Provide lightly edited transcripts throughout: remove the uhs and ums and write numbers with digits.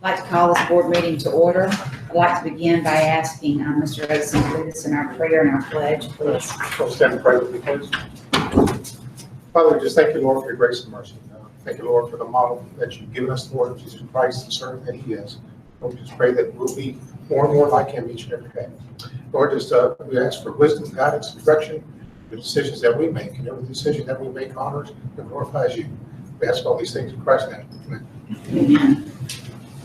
I'd like to call this board meeting to order. I'd like to begin by asking Mr. Edison to lead us in our prayer and our pledge, please. We'll stand and pray with me, please. Father, we just thank you, Lord, for your grace and mercy. Thank you, Lord, for the model that you've given us, Lord, of Jesus Christ, the servant that he is. Lord, we just pray that we'll be more and more like him each and every day. Lord, we ask for wisdom, guidance, and direction, the decisions that we make, and every decision that we make honors and glorifies you. We ask all these things in Christ's name. Amen. Amen.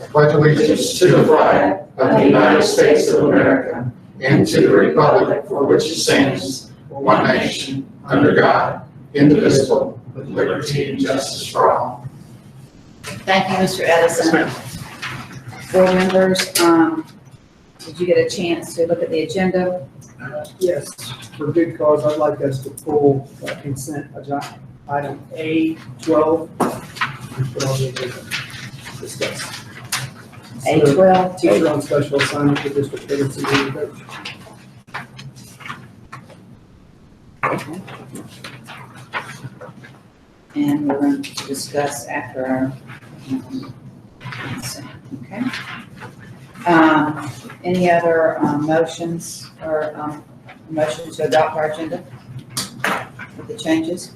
I pledge allegiance to the flag of the United States of America and to the republic for which it stands, one nation, under God, indivisible, with liberty and justice for all. Thank you, Mr. Edison. Board members, did you get a chance to look at the agenda? Yes, for good cause, I'd like us to pull consent item A12. and put on the agenda. Discuss. A12. Teacher on special assignment for district truancy meeting coach. Okay. And we're going to discuss after our consent, okay? Any other motions or motions to adopt our agenda with the changes?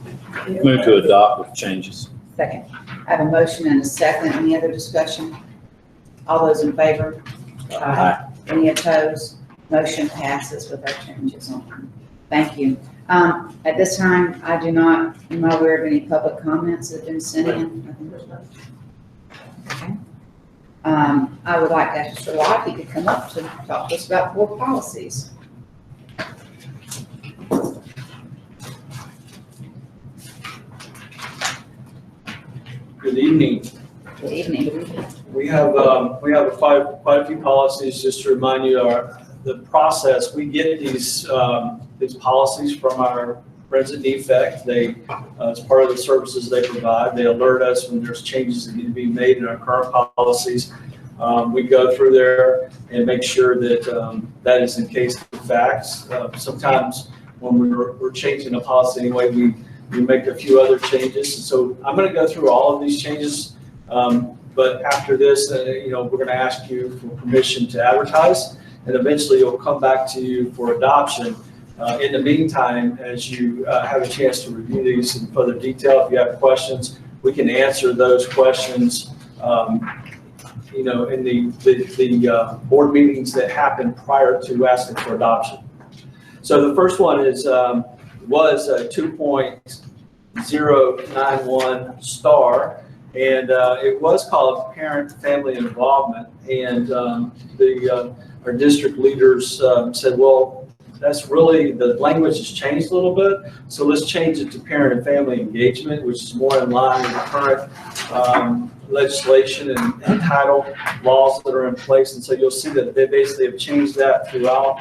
Move to adopt with changes. Second. I have a motion and a second. Any other discussion? All those in favor? Aye. Any opposed? Motion passes with our changes on. Thank you. At this time, am I aware of any public comments that have been sent in? Okay. I would like to ask Mr. Locke, he could come up to talk to us about board policies. Good evening. Good evening. We have quite a few policies. Just to remind you, the process. We get these policies from our friends at DFEC. They, as part of the services they provide, they alert us when there's changes that need to be made in our current policies. We go through there and make sure that that is in case of facts. Sometimes when we're changing a policy anyway, we make a few other changes. So I'm going to go through all of these changes, but after this, we're going to ask you for permission to advertise, and eventually it'll come back to you for adoption. In the meantime, as you have a chance to review these in further detail, if you have questions, we can answer those questions, in the board meetings that happen prior to asking for adoption. So the first one was a 2.091 star, and it was called parent family involvement, and our district leaders said, well, that's really, the language has changed a little bit, so let's change it to parent and family engagement, which is more in line with the current legislation and title laws that are in place. And so you'll see that they basically have changed that throughout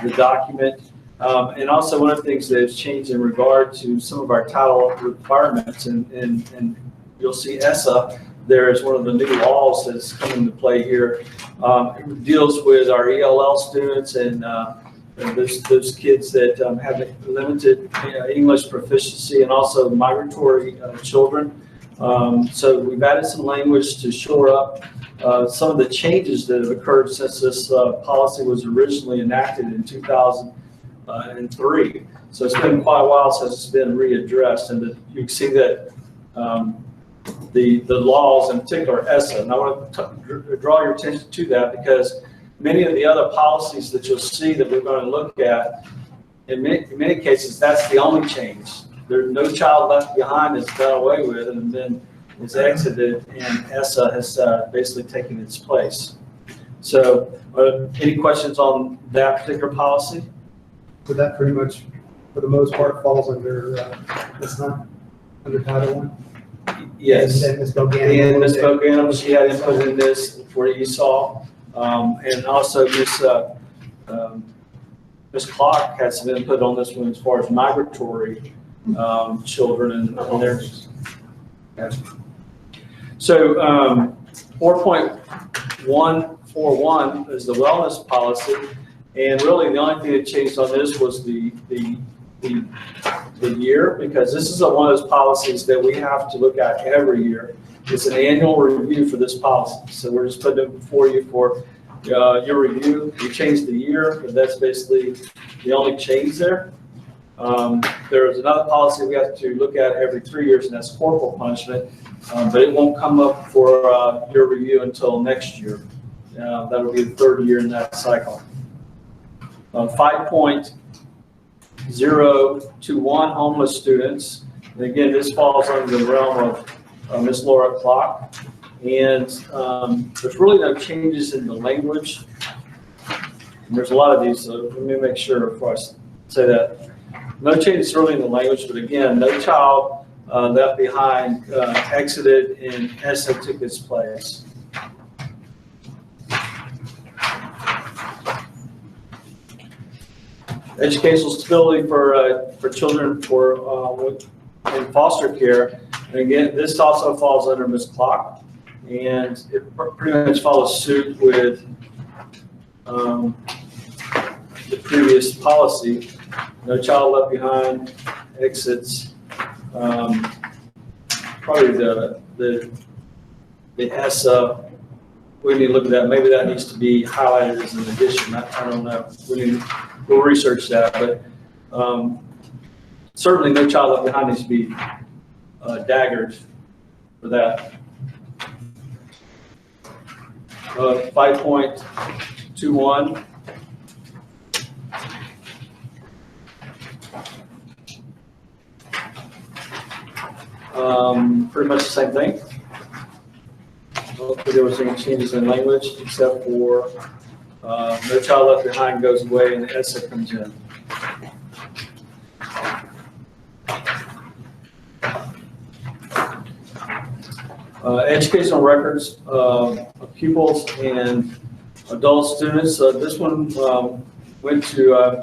the document. And also one of the things that has changed in regard to some of our title requirements, and you'll see ESSA there is one of the new laws that's come into play here. It deals with our ELL students and those kids that have limited English proficiency, and also migratory children. So we've added some language to shore up some of the changes that have occurred since this policy was originally enacted in 2003. So it's been quite a while since it's been readdressed, and you can see that the laws, in particular ESSA, and I want to draw your attention to that because many of the other policies that you'll see that we're going to look at, in many cases, that's the only change. There's no child left behind is done away with and then is exited, and ESSA has basically taken its place. So any questions on that particular policy? So that pretty much, for the most part, falls under, it's not under Title I? Yes. And Ms. Bogannon. And Ms. Bogannon, she had input in this for ESOL. And also Ms. Clark had some input on this one as far as migratory children and their. So 4.141 is the wellness policy, and really the only thing that changed on this was the year, because this is one of those policies that we have to look at every year. it's an annual review for this policy. So we're just putting it before you for your review. We changed the year, but that's basically the only change there. There is another policy we have to look at every 3 years, and that's corporal punishment, but it won't come up for your review until next year. That'll be the third year in that cycle. 5.021 homeless students. And again, this falls under the realm of Ms. Laura Clark. And there's really no changes in the language. And there's a lot of these, so let me make sure before I say that. No changes really in the language, but again, no child left behind exited and ESSA took its place. Educational stability for children in foster care. And again, this also falls under Ms. Clark, and it pretty much follows suit with the previous policy. No child left behind exits. Probably the ESSA. We need to look at that. Maybe that needs to be highlighted as an addition. I don't know. We'll research that, but certainly no child left behind needs to be daggered for that. 5.21. Pretty much the same thing. I don't think there was any changes in language except for no child left behind goes away and the ESSA comes in. Educational records of pupils and adult students. This one went to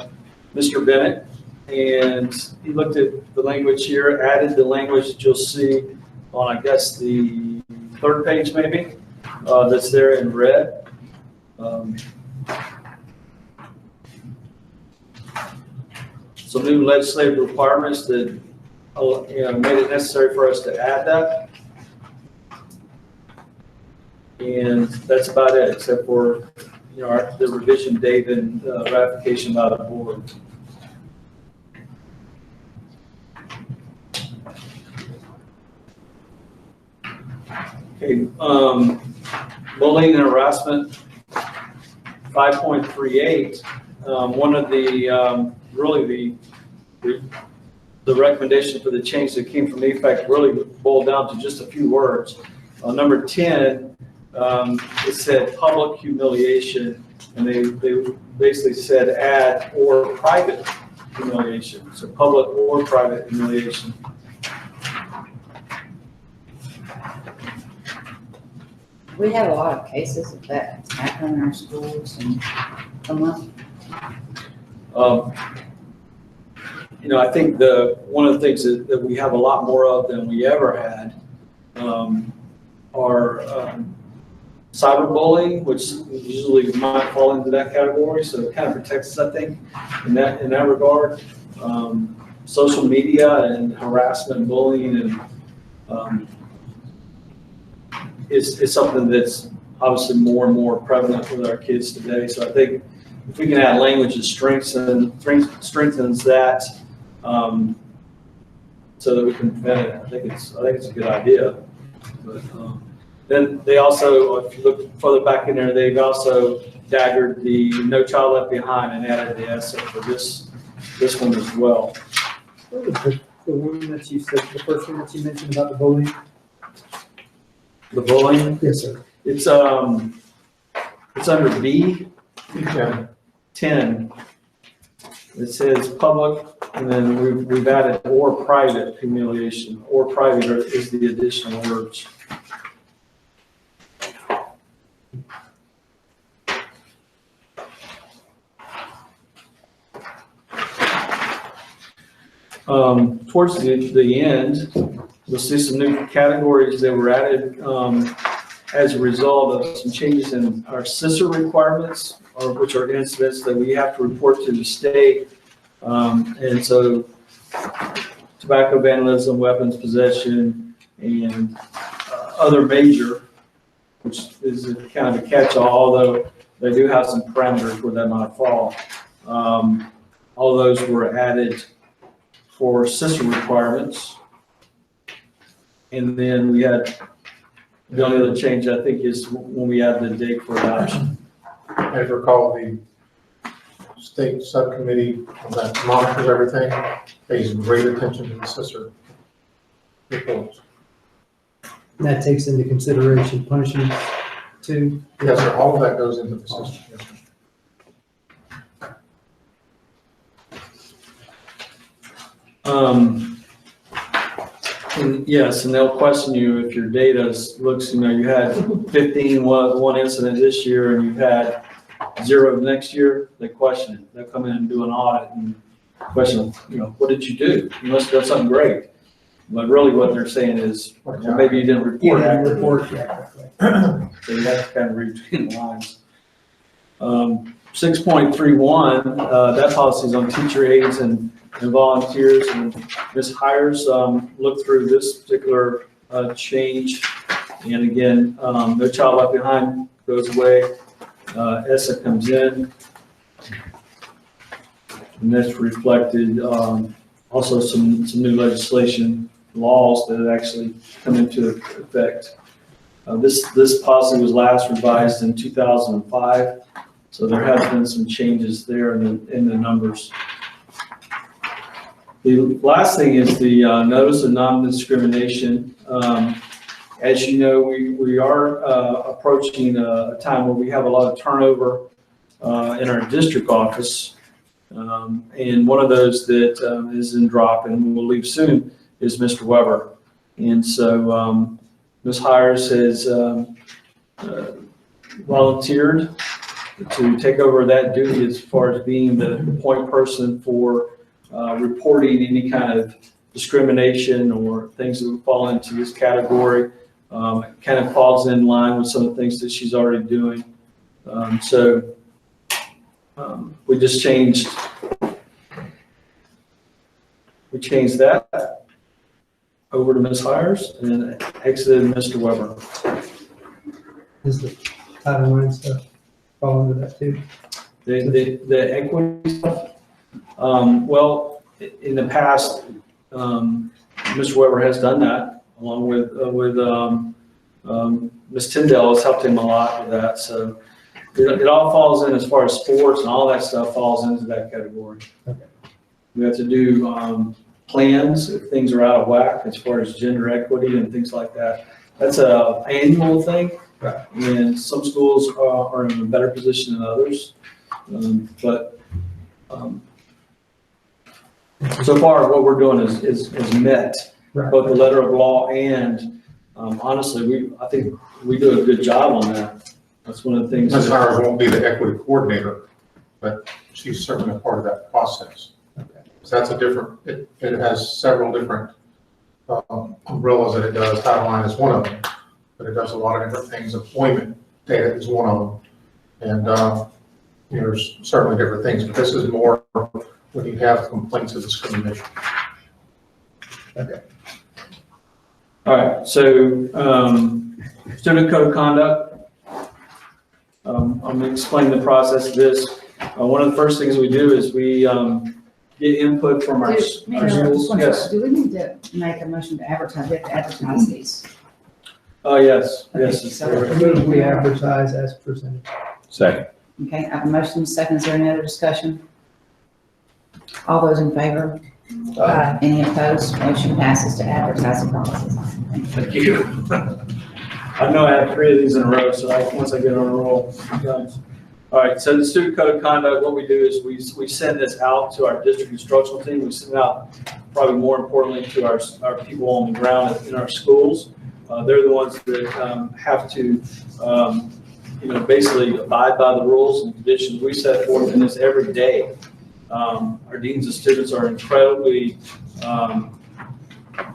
Mr. Bennett, and he looked at the language here, added the language that you'll see on, I guess, the third page maybe, that's there in red. Some new legislative requirements that made it necessary for us to add that. And that's about it, except for the revision date and ratification by the board. Okay, bullying and harassment, 5.38. One of the really the recommendation for the change that came from EFAC really boiled down to just a few words. Number 10, it said public humiliation, and they basically said add or private humiliation. So public or private humiliation. We have a lot of cases of that happen in our schools and come up. I think one of the things that we have a lot more of than we ever had are cyberbullying, which usually might fall into that category. So it kind of protects us, I think, in that regard. Social media and harassment and bullying and is something that's obviously more and more prevalent with our kids today. So I think if we can add language that strengthens that, so that we can prevent it, I think it's a good idea. But then they also, if you look further back in there, they've also daggered the no child left behind and added the ESSA for this one as well. What was the one that you said, the first one that you mentioned about the bullying? The bullying? Yes, sir. It's under B. Yeah. 10. It says public, and then we've added or private humiliation. Or private is the additional words. Towards the end, you'll see some new categories that were added as a result of some changes in our CISR requirements, which are incidents that we have to report to the state. And so tobacco vandalism, weapons possession, and other major, which is a kind of a catch-all, although they do have some parameters where that might fall. All those were added for sister requirements. And then we had, the only other change I think is when we add the date for adoption. As you recall, the state subcommittee that monitors everything pays great attention to the sister reports. And that takes into consideration punishments too. Yes, sir, all of that goes into the system. Yes, sir. And yes, and they'll question you if your data looks, you had 15 one incident this year and you've had 0 next year, they question it. They'll come in and do an audit and question, what did you do? You must have done something great. But really what they're saying is, well, maybe you didn't report Yeah, accurately. report, yeah. So you have to kind of read between the lines. 6.31, that policy is on teacher aides and volunteers, and Ms. Hires looked through this particular change. And again, no child left behind goes away. ESSA comes in. And that's reflected also some new legislation, laws that have actually come into effect. This policy was last revised in 2005, so there have been some changes there in the numbers. The last thing is the notice of non-discrimination. As you know, we are approaching a time where we have a lot of turnover in our district office. And one of those that is in drop and will leave soon is Mr. Weber. And so Ms. Hires has volunteered to take over that duty as far as being the point person for reporting any kind of discrimination or things that would fall into this category. It kind of falls in line with some of the things that she's already doing. We just changed that over to Ms. Hires and exited Mr. Weber. Is the Title IX stuff fall into that too? The equity stuff, well, in the past, Mr. Weber has done that along with Ms. Tyndall has helped him a lot with that. So it all falls in as far as sports and all that stuff falls into that category. Okay. We have to do plans if things are out of whack as far as gender equity and things like that. That's an annual thing. Right. And some schools are in a better position than others. So far, what we're doing is met Right. both the letter of law and honestly, I think we do a good job on that. That's one of the things. Ms. Hires won't be the equity coordinator, but she's certainly a part of that process. Okay. So that's a different, it has several different umbrellas that it does. Title IX is one of them, but it does a lot of different things. Employment data is one of them. And there's certainly different things, but this is more when you have complaints of discrimination. Okay. All right, so student code of conduct. I'm going to explain the process of this. One of the first things we do is we get input from our schools. Yes. Do we need to make a motion to advertise? We have to advertise these. Oh, yes, Okay, yes. it's so- there. I move we advertise as presented. Second. Okay, I have a motion and a second. Is there any other discussion? All those in favor? Aye. Any opposed? Motion passes to advertise the policies. Thank you. I know I have 3 of these in a row, so once I get on a roll, I'm done. All right, so the student code of conduct, what we do is we send this out to our district instructional team. We send it out, probably more importantly, to our people on the ground in our schools. They're the ones that have to, basically abide by the rules and conditions we set forth in this every day. Our deans and students are incredibly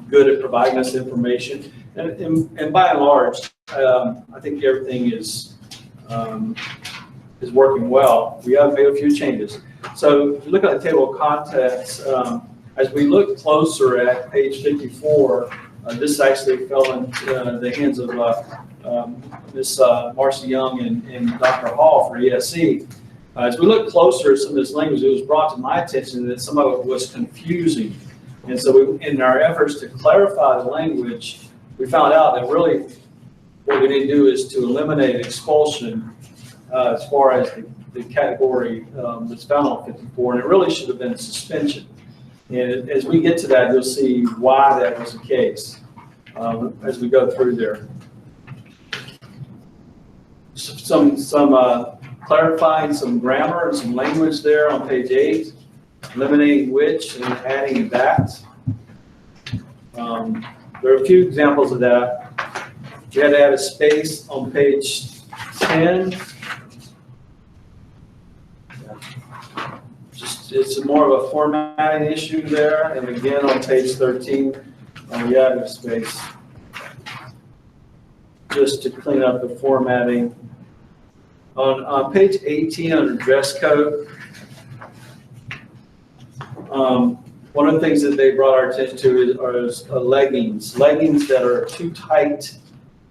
good at providing us information. And by and large, I think everything is working well. We have made a few changes. So if you look at the table of contents, as we look closer at page 54, This actually fell into the hands of Ms. Marcy Young and Dr. Hall for ESE. As we look closer at some of this language, it was brought to my attention that some of it was confusing. And so in our efforts to clarify the language, we found out that really what we need to do is to eliminate expulsion as far as the category that's found on 54, and it really should have been suspension. And as we get to that, you'll see why that was the case as we go through there. Some clarifying some grammar and some language there on page 8, eliminating which and adding that. There are a few examples of that. You had to add a space on page 10. It's more of a formatting issue there. And again, on page 13, we added a space just to clean up the formatting. On page 18 under dress code, one of the things that they brought our attention to is leggings. Leggings that are too tight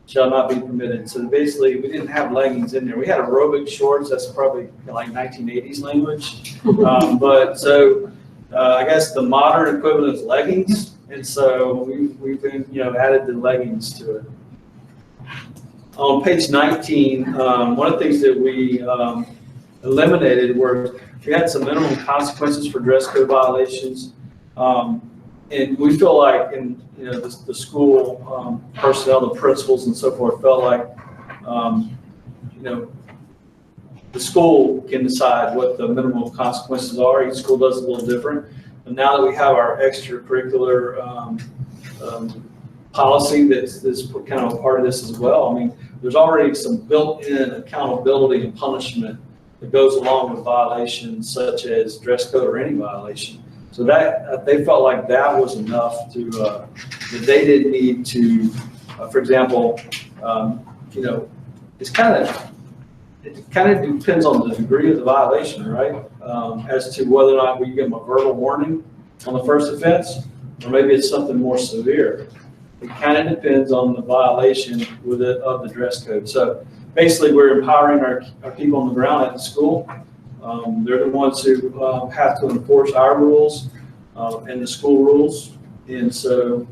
shall not be permitted. So basically, we didn't have leggings in there. We had aerobic shorts. That's probably like 1980s language. But so I guess the modern equivalent is leggings. And so we've been, added the leggings to it. On page 19, one of the things that we eliminated were we had some minimum consequences for dress code violations. And we feel like the school personnel, the principals and so forth felt like, the school can decide what the minimum consequences are. Each school does it a little different. And now that we have our extracurricular policy that's kind of a part of this as well, I mean, there's already some built-in accountability and punishment that goes along with violations such as dress code or any violation. So that they felt like that was enough to that they didn't need to, for example, it kind of depends on the degree of the violation, right? As to whether or not we give them a verbal warning on the first offense, or maybe it's something more severe. It kind of depends on the violation of the dress code. So basically, we're empowering our people on the ground at the school. They're the ones who have to enforce our rules and the school rules. And so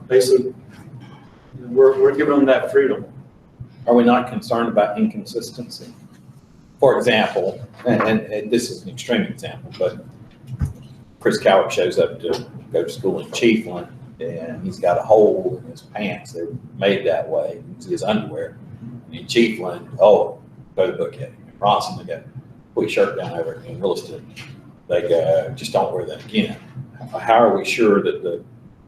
basically, we're giving them that freedom. Are we not concerned about inconsistency? For example, and this is an extreme example, but Chris Cowick shows up to go to school in Chiefland, and he's got a hole in his pants. They're made that way. It's his underwear. In Chiefland, throw the book at him. In Bronson, they got put your shirt down over in Williston. They go, just don't wear that again. How are we sure that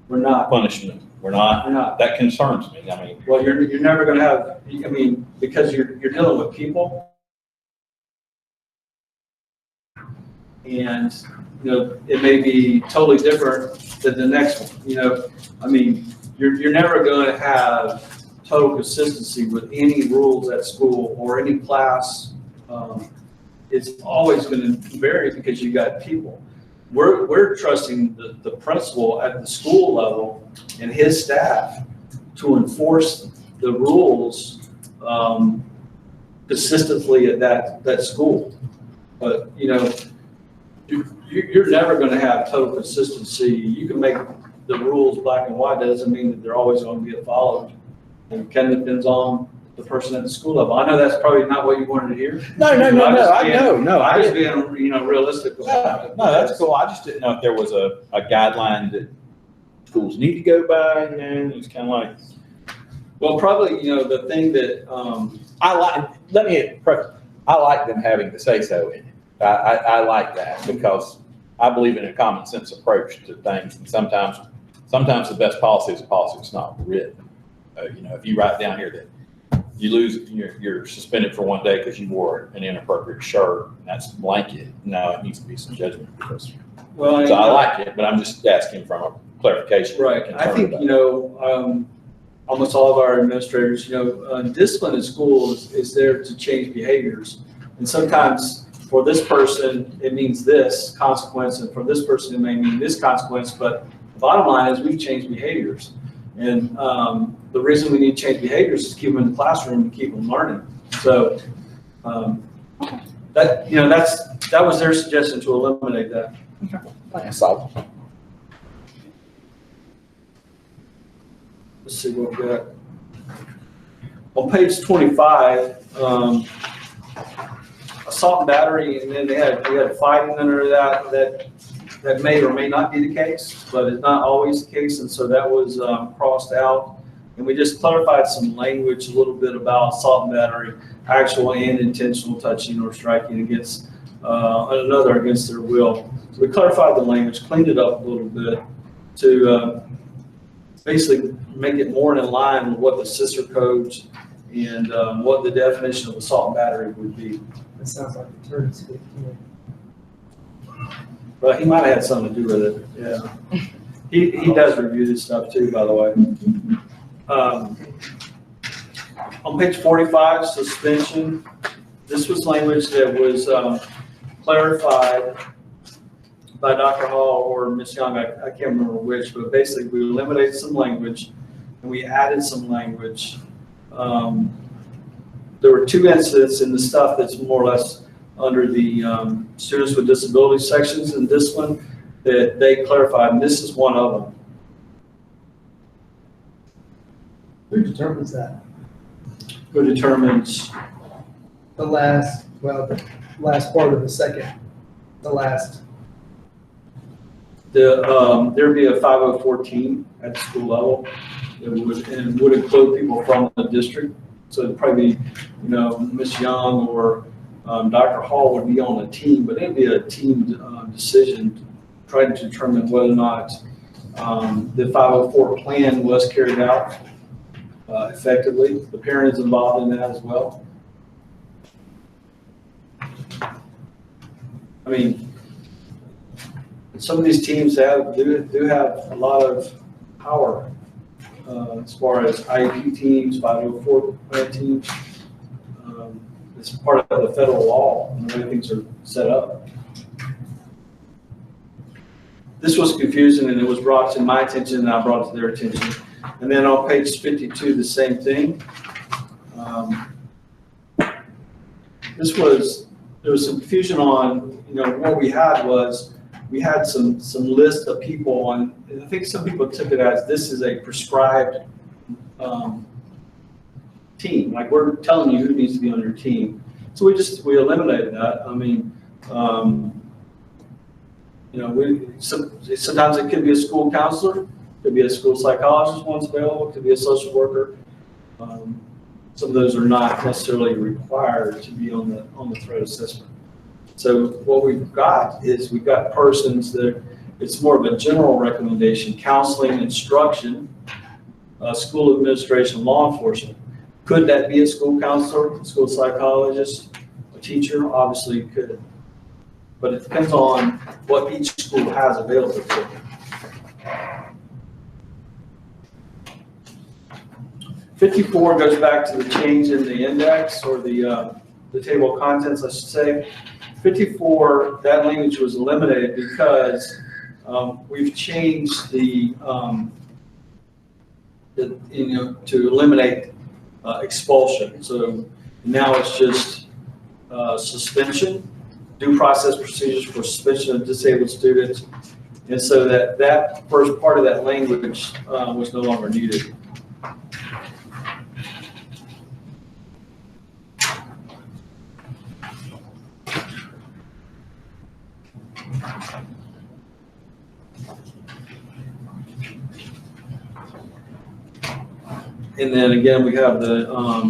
We're not. punishment, we're not? That concerns me. I mean, Well, you're never going to have. I mean, because you're dealing with people, and it may be totally different than the next one. I mean, you're never going to have total consistency with any rules at school or any class. It's always going to vary because you got people. We're trusting the principal at the school level and his staff to enforce the rules consistently at that school. But you're never going to have total consistency. You can make the rules black and white. That doesn't mean that they're always going to be followed. It kind of depends on the person at the school level. I know that's probably not what you wanted to hear. No. I was being realistic about it. No, that's cool. I just didn't know if there was a guideline that schools need to go by. It's kind of like. Well, probably the thing that I like them having the say so in it. I like that because I believe in a common sense approach to things, and sometimes the best policy is a policy that's not written. If you write down here that you lose, you're suspended for 1 day because you wore an inappropriate shirt, and that's blanket. No, it needs to be some judgment because. Well, so I like it, but I'm just asking from a clarification. Right. I think almost all of our administrators, discipline in school is there to change behaviors, and sometimes for this person it means this consequence, and for this person it may mean this consequence. But the bottom line is we've changed behaviors. And the reason we need to change behaviors is to keep them in the classroom, to keep them learning. So that, that was their suggestion, to eliminate that. That's all. Let's see what we got. On page 25, assault and battery, and then we had fighting under that may or may not be the case, but it's not always the case, and so that was crossed out. And we just clarified some language a little bit about assault and battery, actual and intentional touching or striking against another against their will. So we clarified the language, cleaned it up a little bit to basically make it more in line with what the sister codes and what the definition of assault and battery would be. That sounds like attorney's speak. But he might have had something to do with it, yeah. He does review this stuff too, by the way. On page 45, suspension, this was language that was clarified by Dr. Hall or Ms. Young, I can't remember which, but basically we eliminated some language and we added some language. There were 2 incidents in the stuff that's more or less under the students with disabilities sections in this one that they clarified, and this is one of them. Who determines that? Who determines? The last part of the second, the last. There'd be a 504 team at the school level that would include people from the district. So it'd probably be, Ms. Young or Dr. Hall would be on a team, but it'd be a team decision trying to determine whether or not the 504 plan was carried out effectively. The parent is involved in that as well. I mean, some of these teams do have a lot of power as far as IEP teams, 504 plan teams. It's part of the federal law and the way things are set up. This was confusing and it was brought to my attention and I brought it to their attention. And then on page 52, the same thing. There was some confusion on, what we had was, we had some list of people on, and I think some people took it as this is a prescribed team. Like we're telling you who needs to be on your team. So we eliminated that. I mean, sometimes it could be a school counselor, could be a school psychologist once available, could be a social worker. Some of those are not necessarily required to be on the threat assessment. So what we've got is we've got persons that it's more of a general recommendation: counseling, instruction, school administration, law enforcement. Could that be a school counselor, school psychologist, a teacher? Obviously it could, but it depends on what each school has available to them. 54 goes back to the change in the index, or the table of contents, I should say. 54, that language was eliminated because we've changed to eliminate expulsion. So now it's just suspension, due process procedures for suspension of disabled students. And so that first part of that language was no longer needed. And then again, we have the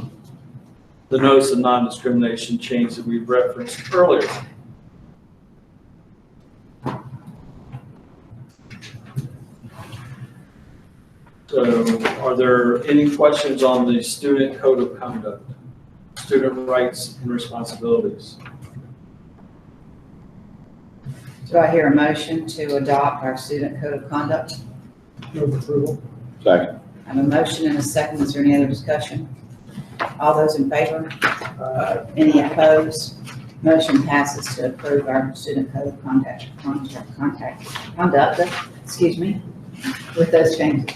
notice of non-discrimination change that we've referenced earlier. So are there any questions on the student code of conduct, student rights and responsibilities? Do I hear a motion to adopt our student code of conduct? Move approval. Second. I have a motion and a second. Is there any other discussion? All those in favor? Any opposed? Motion passes to approve our student code of conduct, with those changes.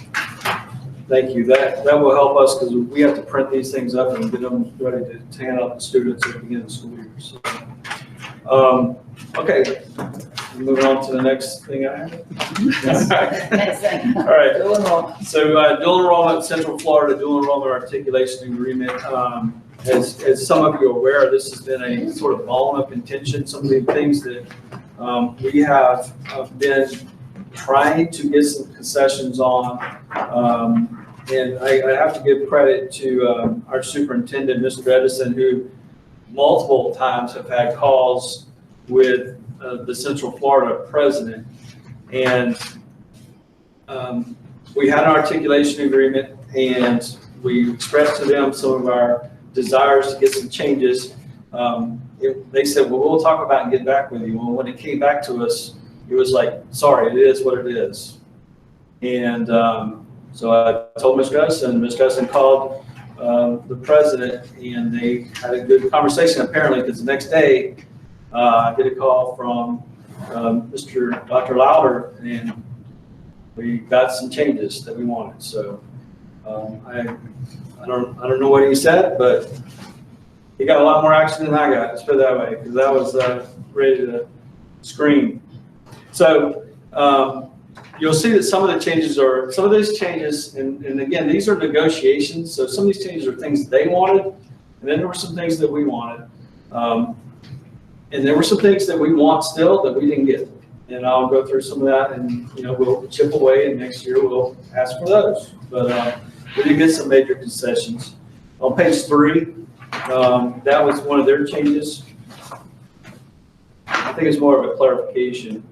Thank you. That will help us because we have to print these things up and get them ready to hand out to students at the beginning of the school year. So, okay, moving on to the next thing I have. Next thing. All right. Dual enrollment. So dual enrollment, Central Florida dual enrollment articulation agreement. As some of you are aware, this has been a sort of bone of contention. Some of the things that we have been trying to get some concessions on. And I have to give credit to our superintendent, Mr. Edison, who multiple times have had calls with the Central Florida president. And we had an articulation agreement, and we expressed to them some of our desires to get some changes. They said, well, we'll talk about it and get back with you. Well, when it came back to us, it was like, sorry, it is what it is. And so I told Mr. Edison called the president, and they had a good conversation apparently, because the next day I get a call from Dr. Louder, and we got some changes that we wanted. So I don't know what he said, but he got a lot more action than I got, let's put it that way, because I was ready to scream. So you'll see that some of these changes, and again, these are negotiations. So some of these changes are things they wanted, and then there were some things that we wanted. And there were some things that we want still that we didn't get. And I'll go through some of that, and we'll chip away, and next year we'll ask for those. But we did get some major concessions. On page 3, that was one of their changes. I think it's more of a clarification.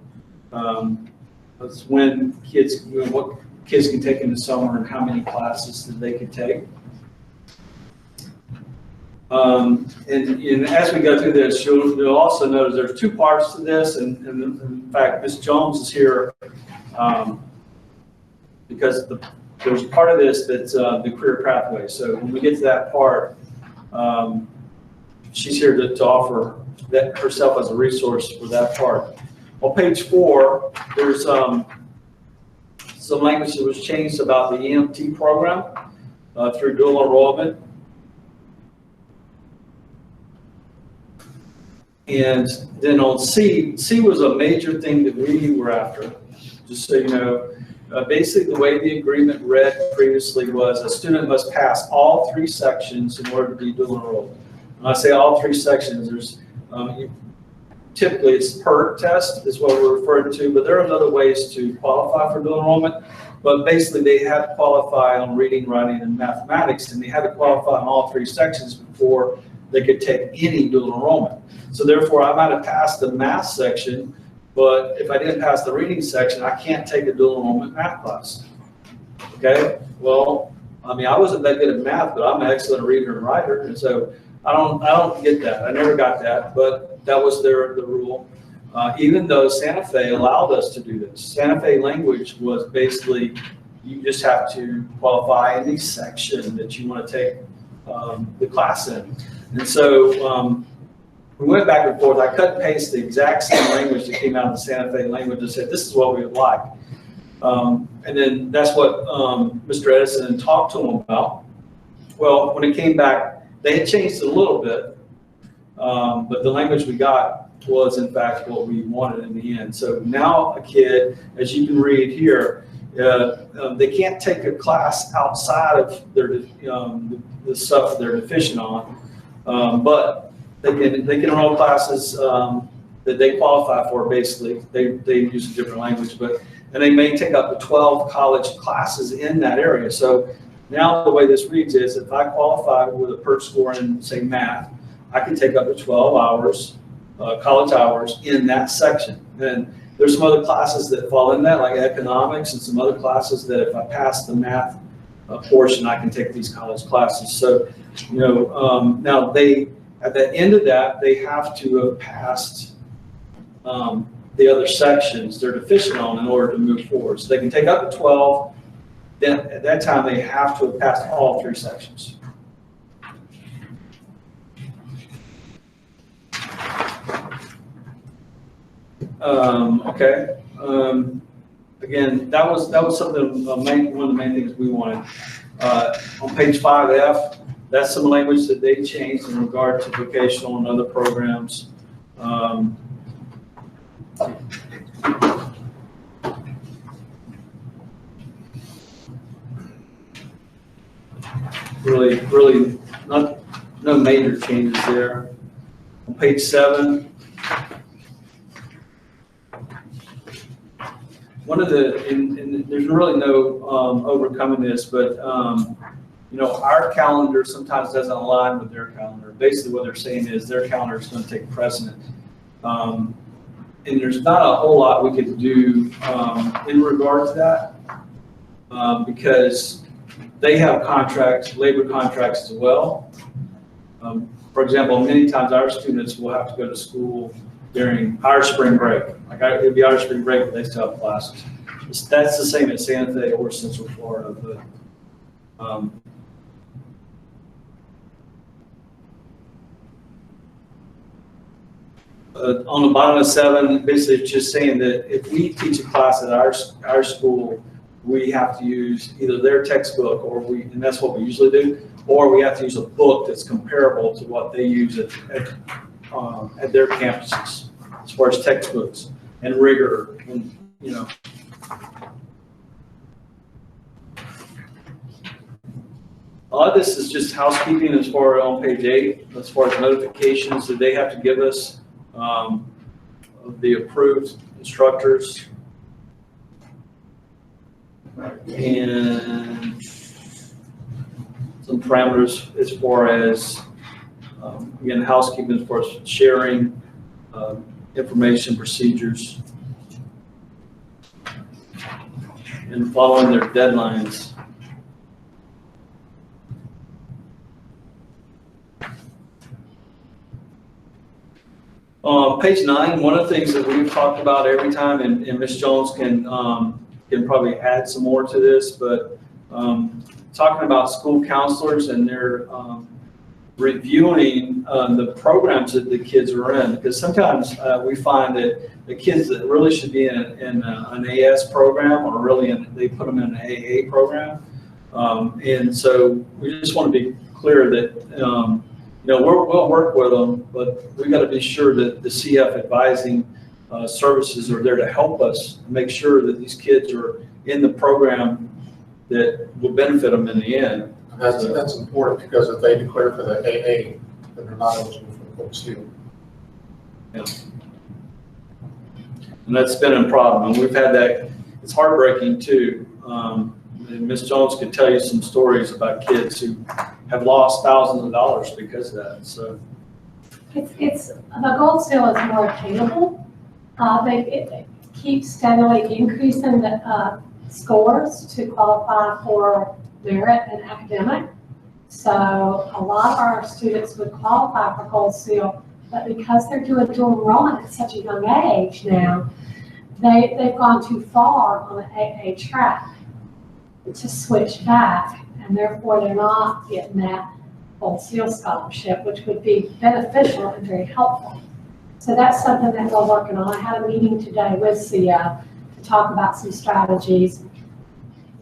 That's when what kids can take in the summer and how many classes that they can take. And as we go through this, you'll also notice there's 2 parts to this, and in fact, Ms. Jones is here because there's part of this that's the career pathway. So when we get to that part, she's here to offer that herself as a resource for that part. On page 4, there's some language that was changed about the EMT program through dual enrollment. And then on C was a major thing that we were after. Just so you know, basically the way the agreement read previously was a student must pass all 3 sections in order to be dual enrolled. When I say all 3 sections, there's typically it's PERT test is what we're referring to, but there are other ways to qualify for dual enrollment. But basically they had to qualify on reading, writing, and mathematics, and they had to qualify on all 3 sections before they could take any dual enrollment. So therefore, I might have passed the math section, but if I didn't pass the reading section, I can't take a dual enrollment math class. Okay? Well, I mean, I wasn't that good at math, but I'm an excellent reader and writer, and so I don't get that. I never got that, but that was the rule. Even though Santa Fe allowed us to do this. Santa Fe language was basically, you just have to qualify in the section that you want to take the class in. And so we went back and forth. I cut and paste the exact same language that came out of the Santa Fe language and said, this is what we would like. And then that's what Mr. Edison talked to him about. Well, when it came back, they had changed it a little bit, but the language we got was in fact what we wanted in the end. So now a kid, as you can read here, they can't take a class outside of their the stuff they're deficient on, but they can enroll classes that they qualify for. Basically, they use a different language, and they may take up to 12 college classes in that area. So now the way this reads is, if I qualify with a PERT score in say math, I can take up to 12 hours, college hours in that section. And there's some other classes that fall in that, like economics, and some other classes that if I pass the math portion, I can take these college classes. So, now at the end of that, they have to have passed the other sections they're deficient on in order to move forward. So they can take up to 12. Then at that time, they have to have passed all 3 sections. Okay. again, that was something, one of the main things we wanted. On page 5F, that's some language that they changed in regard to vocational and other programs. Really no major changes there. On page 7, one of the, and there's really no overcoming this, but you know, our calendar sometimes doesn't align with their calendar. Basically what they're saying is their calendar is going to take precedent. And there's not a whole lot we could do in regard to that because they have contracts, labor contracts as well. For example, many times our students will have to go to school during our spring break. Like it'd be our spring break, but they still have classes. That's the same at Santa Fe or Central Florida. But on the bottom of 7, basically it's just saying that if we teach a class at our school, we have to use either their textbook and that's what we usually do, or we have to use a book that's comparable to what they use at their campuses as far as textbooks and rigor and, you know. A lot of this is just housekeeping as far as on page 8, as far as notifications that they have to give us of the approved instructors. And some parameters as far as, again, housekeeping as far as sharing information procedures and following their deadlines. Page 9, one of the things that we've talked about every time, and Ms. Jones can probably add some more to this, but talking about school counselors and their reviewing the programs that the kids are in, because sometimes we find that the kids that really should be in an AS program or really they put them in an AA program. And so we just want to be clear that you know, we'll work with them, but we got to be sure that the CF advising services are there to help us make sure that these kids are in the program that will benefit them in the end. That's important because if they declare for the AA, then they're not eligible for the Full SEAL. Yeah. And that's been a problem, and we've had that. It's heartbreaking too. And Ms. Jones can tell you some stories about kids who have lost thousands of dollars because of that. So it's the Gold Seal is more attainable. It keeps steadily increasing the scores to qualify for merit and academic. So a lot of our students would qualify for Gold Seal, but because they're doing dual enrollment at such a young age now, they've gone too far on the AA track to switch back, and therefore they're not getting that Gold Seal scholarship, which would be beneficial and very helpful. So that's something that we're working on. I had a meeting today with CF to talk about some strategies.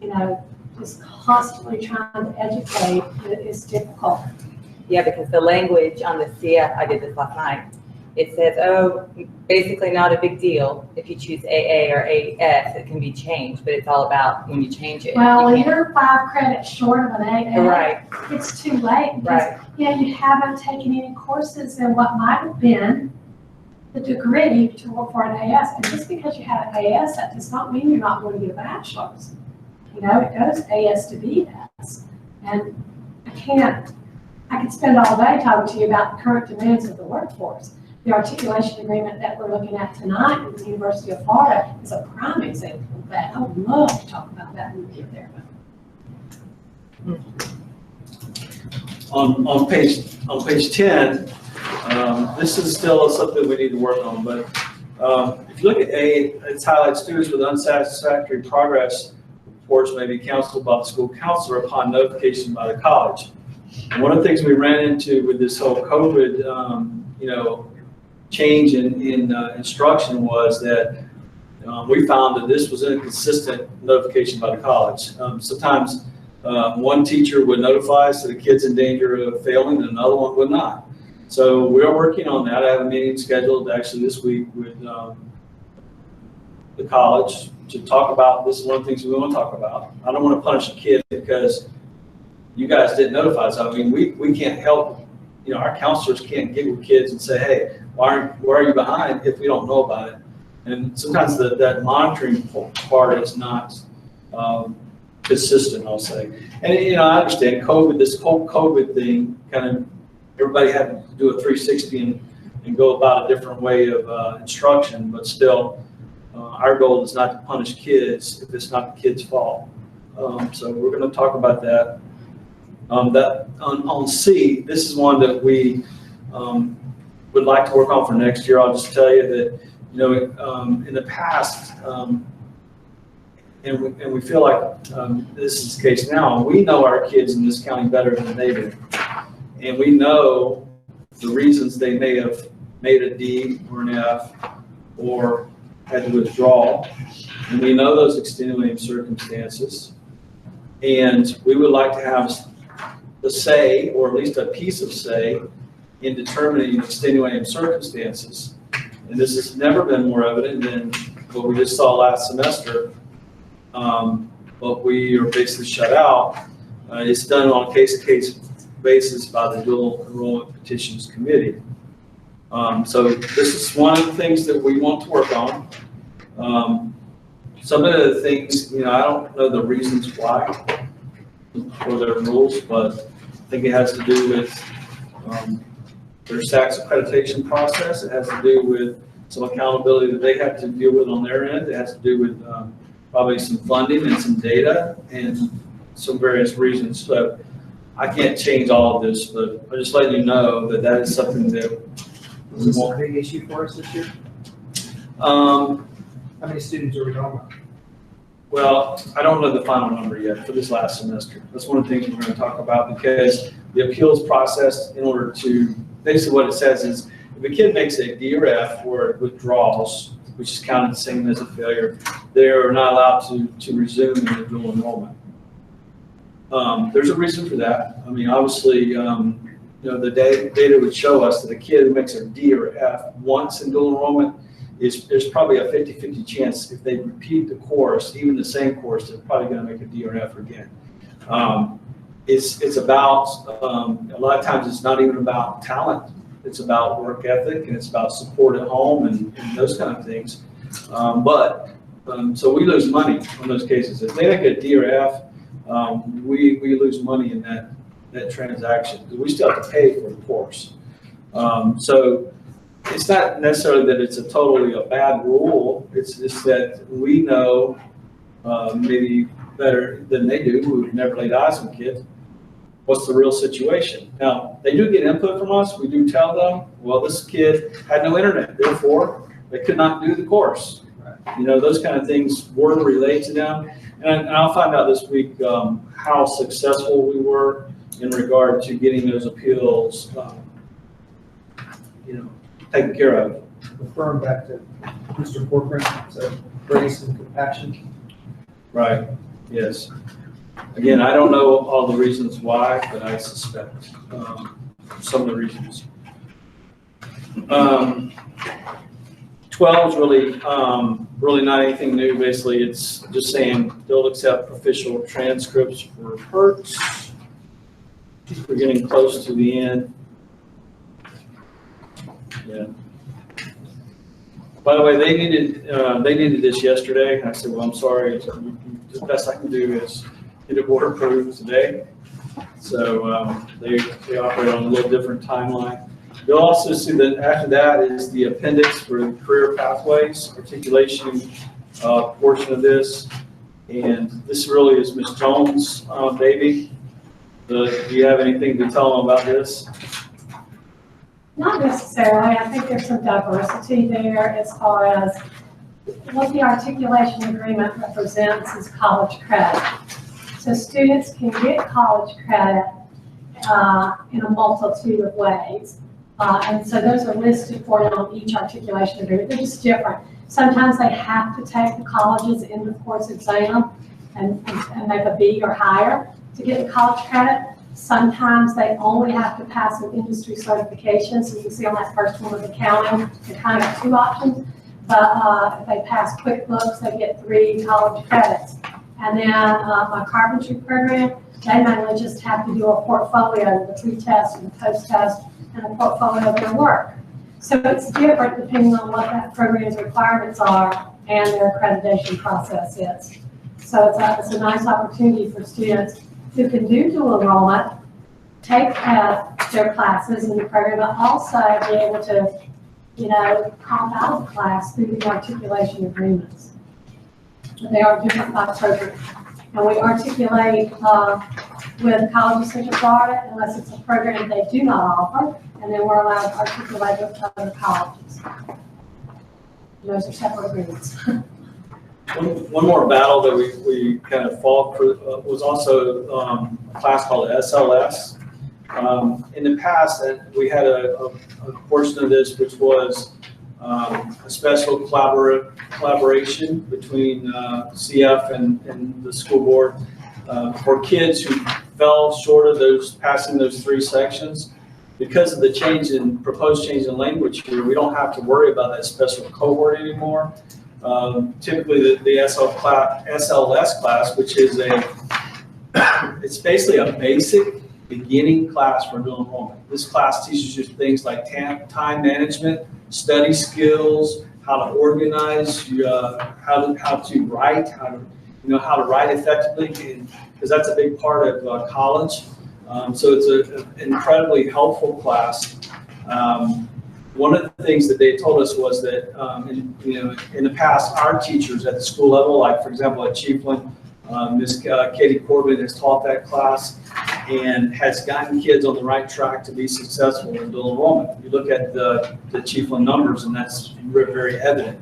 You know, just constantly trying to educate is difficult. Yeah, because the language on the CF, I did this last night, it says, oh, basically not a big deal. If you choose AA or AS, it can be changed, but it's all about when you change it. Well, when you're 5 credits short of an AA, Right. it's too late. Because, Right. you know, you haven't taken any courses in what might have been the degree to work for an AS. And just because you have an AS, that does not mean you're not going to get a bachelor's. You know, it goes AS to BS. And I could spend all day talking to you about the current demands of the workforce. The articulation agreement that we're looking at tonight with the University of Florida is a prime example of that. I would love to talk about that when we get there. on page 10, this is still something we need to work on, but if you look at A, it's highlights students with unsatisfactory progress reports may be counseled by the school counselor upon notification by the college. And one of the things we ran into with this whole COVID, change in instruction was that we found that this was inconsistent notification by the college. Sometimes one teacher would notify us that a kid's in danger of failing and another one would not. So we are working on that. I have a meeting scheduled actually this week with the college to talk about, this is one of the things we want to talk about. I don't want to punish a kid because you guys didn't notify us. I mean, we can't help, our counselors can't get with kids and say, hey, why are you behind if we don't know about it? And sometimes that monitoring part is not consistent, I'll say. And, I understand COVID, this whole COVID thing, kind of, everybody had to do a 360 and go about a different way of instruction, but still, our goal is not to punish kids if it's not the kid's fault. So we're going to talk about that. On C, this is one that we would like to work on for next year. I'll just tell you that, in the past, and we feel like this is the case now, we know our kids in this county better than they do. And we know the reasons they may have made a D or an F or had to withdraw. And we know those extenuating circumstances. And we would like to have the say, or at least a piece of say, in determining extenuating circumstances. And this has never been more evident than what we just saw last semester. But we are basically shut out. It's done on a case-to-case basis by the Dual Enrollment Petitions Committee. So this is one of the things that we want to work on. Some of the things, I don't know the reasons why for their rules, but I think it has to do with their SACS accreditation process. It has to do with some accountability that they have to deal with on their end. It has to do with probably some funding and some data and some various reasons. So I can't change all of this, but I'm just letting you know that that is something that Is this a big issue for us this year? How many students are we talking about? Well, I don't know the final number yet for this last semester. That's one of the things we're going to talk about, because the appeals process, in order to, basically what it says is, if a kid makes a D or F or withdraws, which is counted the same as a failure, they are not allowed to resume in the dual enrollment. There's a reason for that. I mean, obviously, the data would show us that a kid who makes a D or F once in dual enrollment there's probably a 50-50 chance if they repeat the course, even the same course, they're probably going to make a D or F again. It's about, a lot of times it's not even about talent. It's about work ethic, and it's about support at home and those kind of things. So we lose money on those cases. If they make a D or F, we lose money in that transaction, because we still have to pay for the course. So it's not necessarily that it's totally a bad rule. It's just that we know maybe better than they do, who've never laid eyes on kids, what's the real situation. Now, they do get input from us. We do tell them, well, this kid had no internet, therefore they could not do the course. Those kind of things were relayed to them. And I'll find out this week how successful we were in regard to getting those appeals, taken care of. Referring back to Mr. Corcoran, so grace and compassion. Right, yes. Again, I don't know all the reasons why, but I suspect some of the reasons. 12 is really not anything new. Basically, it's just saying don't accept official transcripts for Hertz. We're getting close to the end. Yeah. By the way, they needed this yesterday. I said, well, I'm sorry. The best I can do is get it board approved today. So they operate on a little different timeline. You'll also see that after that is the appendix for the career pathways articulation portion of this. And this really is Ms. Jones' baby. Do you have anything to tell them about this? Not necessarily. I think there's some diversity there as far as what the articulation agreement represents is college credit. So students can get college credit in a multitude of ways. And so those are listed for them on each articulation agreement. They're just different. Sometimes they have to take the college's end of course exam and make a B or higher to get the college credit. Sometimes they only have to pass an industry certification. So you can see on that first one with accounting, they kind of have 2 options. But if they pass QuickBooks, they get 3 college credits. And then my carpentry program, they mainly just have to do a portfolio, the pre-test and the post-test, and a portfolio of their work. So it's different depending on what that program's requirements are and their accreditation process is. So it's a nice opportunity for students who can do dual enrollment, take their classes in the program, but also be able to, comp out of the class through the articulation agreements. They are different by program. And we articulate with College of Central Florida unless it's a program they do not offer, and then we're allowed to articulate with other colleges. Those are separate agreements. One more battle that we kind of fought for was also a class called SLS. In the past, we had a portion of this which was a special collaboration between CF and the school board for kids who fell short of passing those 3 sections. Because of the proposed change in language here, we don't have to worry about that special cohort anymore. Typically the SLS class, which is it's basically a basic beginning class for dual enrollment. This class teaches you things like time management, study skills, how to organize, how to write, how to write effectively, because that's a big part of college. So it's an incredibly helpful class. One of the things that they told us was that in the past, our teachers at the school level, like for example at Chiefland, Ms. Katie Corbin has taught that class and has gotten kids on the right track to be successful in dual enrollment. You look at the Chiefland numbers, and that's very evident.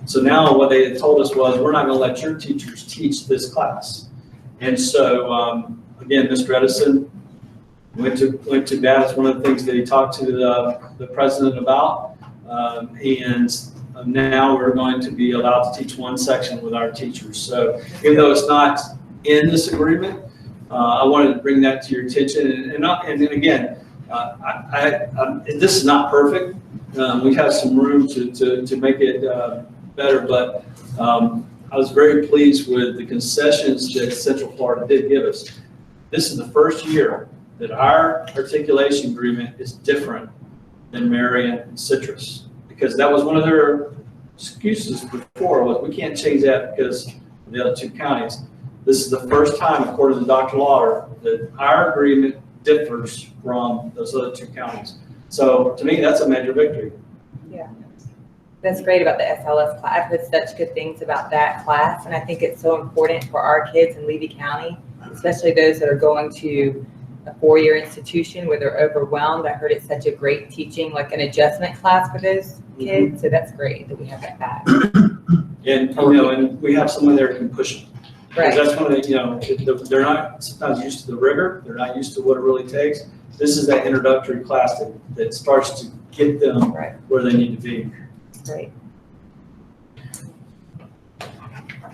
So now what they had told us was, we're not going to let your teachers teach this class. And so again, Mr. Edison went to bat. It's one of the things that he talked to the president about, and now we're going to be allowed to teach 1 section with our teachers. So even though it's not in this agreement, I wanted to bring that to your attention. And then again, this is not perfect. We have some room to make it better, but I was very pleased with the concessions that Central Florida did give us. This is the first year that our articulation agreement is different than Marion and Citrus, because that was one of their excuses before, was we can't change that because of the other 2 counties. This is the first time, according to Dr. Lauder, that our agreement differs from those other 2 counties. So to me, that's a major victory. Yeah, that's great about the SLS class. I've heard such good things about that class, and I think it's so important for our kids in Levy County, especially those that are going to a 4-year institution where they're overwhelmed. I heard it's such a great teaching, like an adjustment class for those kids. So that's great that we have that back. And and we have someone there who can push them. Because Right. that's one of the, they're not sometimes used to the rigor. They're not used to what it really takes. This is that introductory class that starts to get them Right. where they need to be. Great.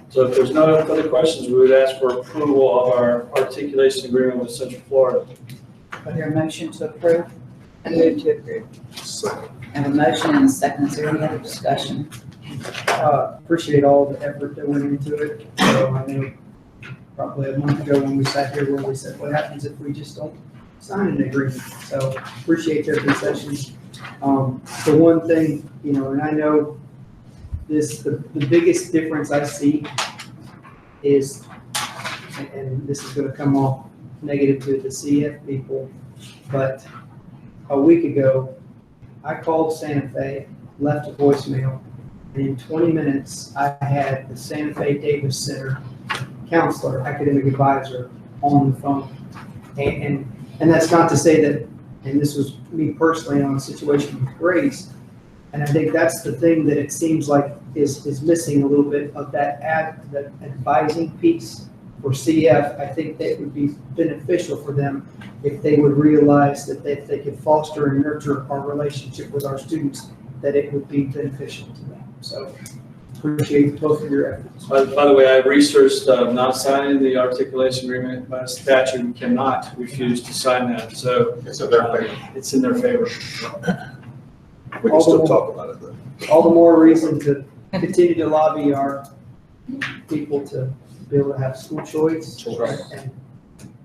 So if there's no further questions, we would ask for approval of our articulation agreement with Central Florida. Is there a motion to approve? I move to approve. I have a motion and a second. Is there any other discussion? Appreciate all the effort that went into it. So I know probably a month ago when we sat here where we said, what happens if we just don't sign an agreement? So appreciate their concessions. The one thing, and I know the biggest difference I see is, and this is gonna come off negative to the CF people, but a week ago, I called Santa Fe, left a voicemail, and in 20 minutes, I had the Santa Fe Davis Center counselor, academic advisor on the phone. And that's not to say that, and this was me personally on a situation with Grace, and I think that's the thing that it seems like is missing a little bit of that advising piece for CF. I think that would be beneficial for them if they would realize that if they could foster and nurture our relationship with our students, that it would be beneficial to them. So Appreciate both of your efforts. By the way, I researched not signing the articulation agreement by statute. We cannot refuse to sign that, so It's in their favor. it's in their favor. We can still talk about it though. All the more reason to continue to lobby our people to be able to have school choice and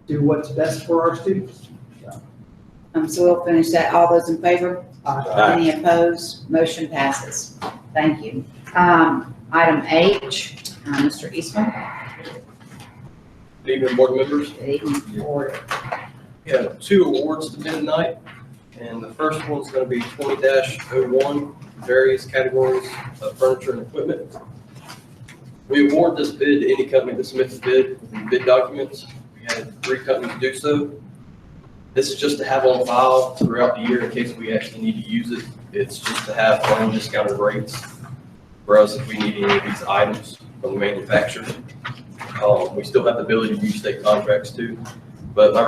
do what's best for our students. So we'll finish that. All those in favor? Aye. Any opposed? Motion passes. Thank you. Item H, Mr. Eastman. Good evening, board members. Good evening. We have 2 awards to bid tonight, and the first one's going to be 20-01, various categories of furniture and equipment. We award this bid to any company that submits a bid with the bid documents. We had 3 companies do so. This is just to have on file throughout the year in case we actually need to use it. It's just to have undiscounted rates for us if we need any of these items from the manufacturer. We still have the ability to use state contracts too, but my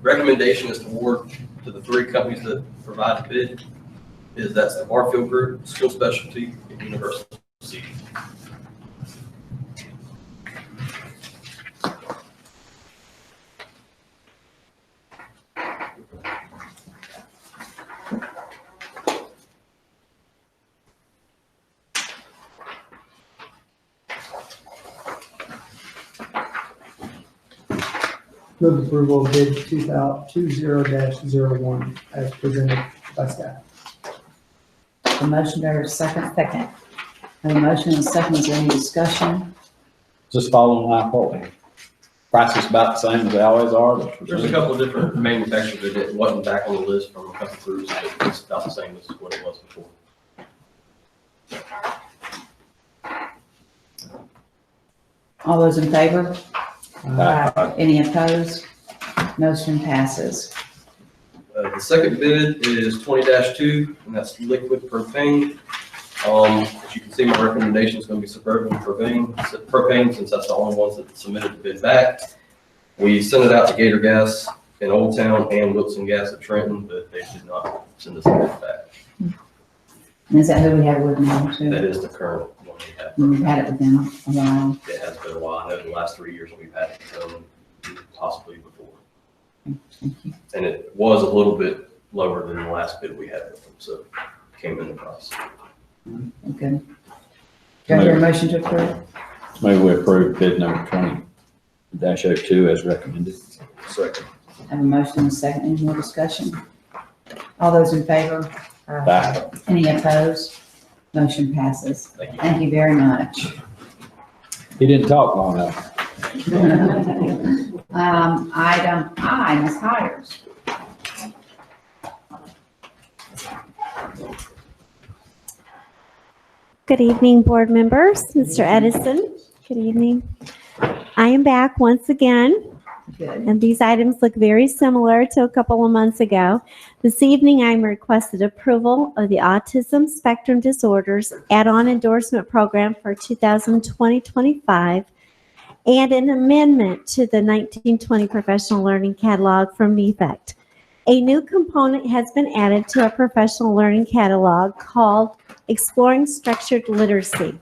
recommendation is to award to the 3 companies that provide the bid. That's the Barfield Group, School Specialty, and Universal Seating. Move approval of bid 2020-01 as presented by staff. A motion, there is a second? Second. A motion and a second. Is there any discussion? Just following line quality. Price is about the same as they always are. There's a couple of different manufacturers that wasn't back on the list from a couple groups, but it's about the same as what it was before. All those in favor? Aye. Any opposed? Motion passes. The second bid is 20-2, and that's liquid propane. As you can see, my recommendation is going to be Suburban propane, since that's the only ones that submitted the bid back. We sent it out to Gator Gas in Old Town and Wilson Gas at Trenton, but they did not send us the bid back. And is that who we have with now too? That is the current one we have. We've had it with them a while. It has been a while. I know the last 3 years we've had it from possibly before. Thank you. And it was a little bit lower than the last bid we had with them, so it came in the price. Good. Do I hear a motion to approve? Maybe we approve bid number 20-02 as recommended. Second. Have a motion and a second. Any more discussion? All those in favor? Aye. Any opposed? Motion passes. Thank you. Thank you very much. He didn't talk long enough. Item I, Ms. Hires. Good evening, board members. Mr. Edison, good evening. I am back once again, Good. and these items look very similar to a couple of months ago. This evening, I'm requested approval of the Autism Spectrum Disorders Add-on Endorsement Program for 2020-25 and an amendment to the 1920 Professional Learning Catalog from NEFACT. A new component has been added to our professional learning catalog called Exploring Structured Literacy.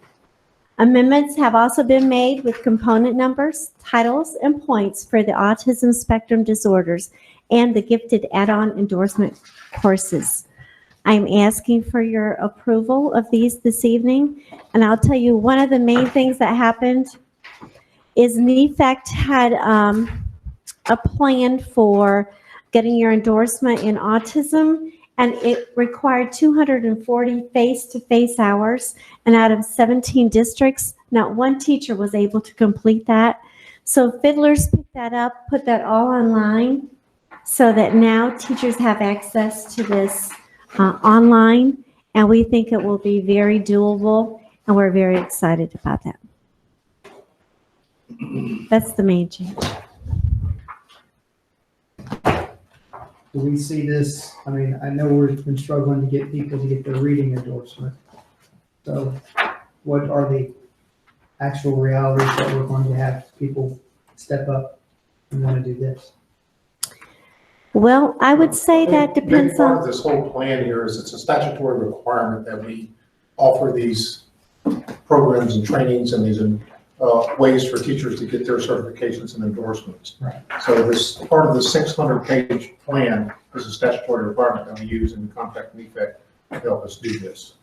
Amendments have also been made with component numbers, titles, and points for the autism spectrum disorders and the gifted add-on endorsement courses. I'm asking for your approval of these this evening, and I'll tell you one of the main things that happened is NEFACT had a plan for getting your endorsement in autism, and it required 240 face-to-face hours, and out of 17 districts, not one teacher was able to complete that. So Fiddlers picked that up, put that all online, so that now teachers have access to this online, and we think it will be very doable, and we're very excited about that. That's the main change. Do we see this, I mean, I know we've been struggling to get people to get their reading endorsement. So what are the actual realities that we're going to have people step up and want to do this? Well, I would say that depends Part on, of this whole plan here is it's a statutory requirement that we offer these programs and trainings and these ways for teachers to get their certifications and endorsements. Right. So this, part of the 600-page plan is a statutory requirement that we use in the contract NEFAC to help us do this.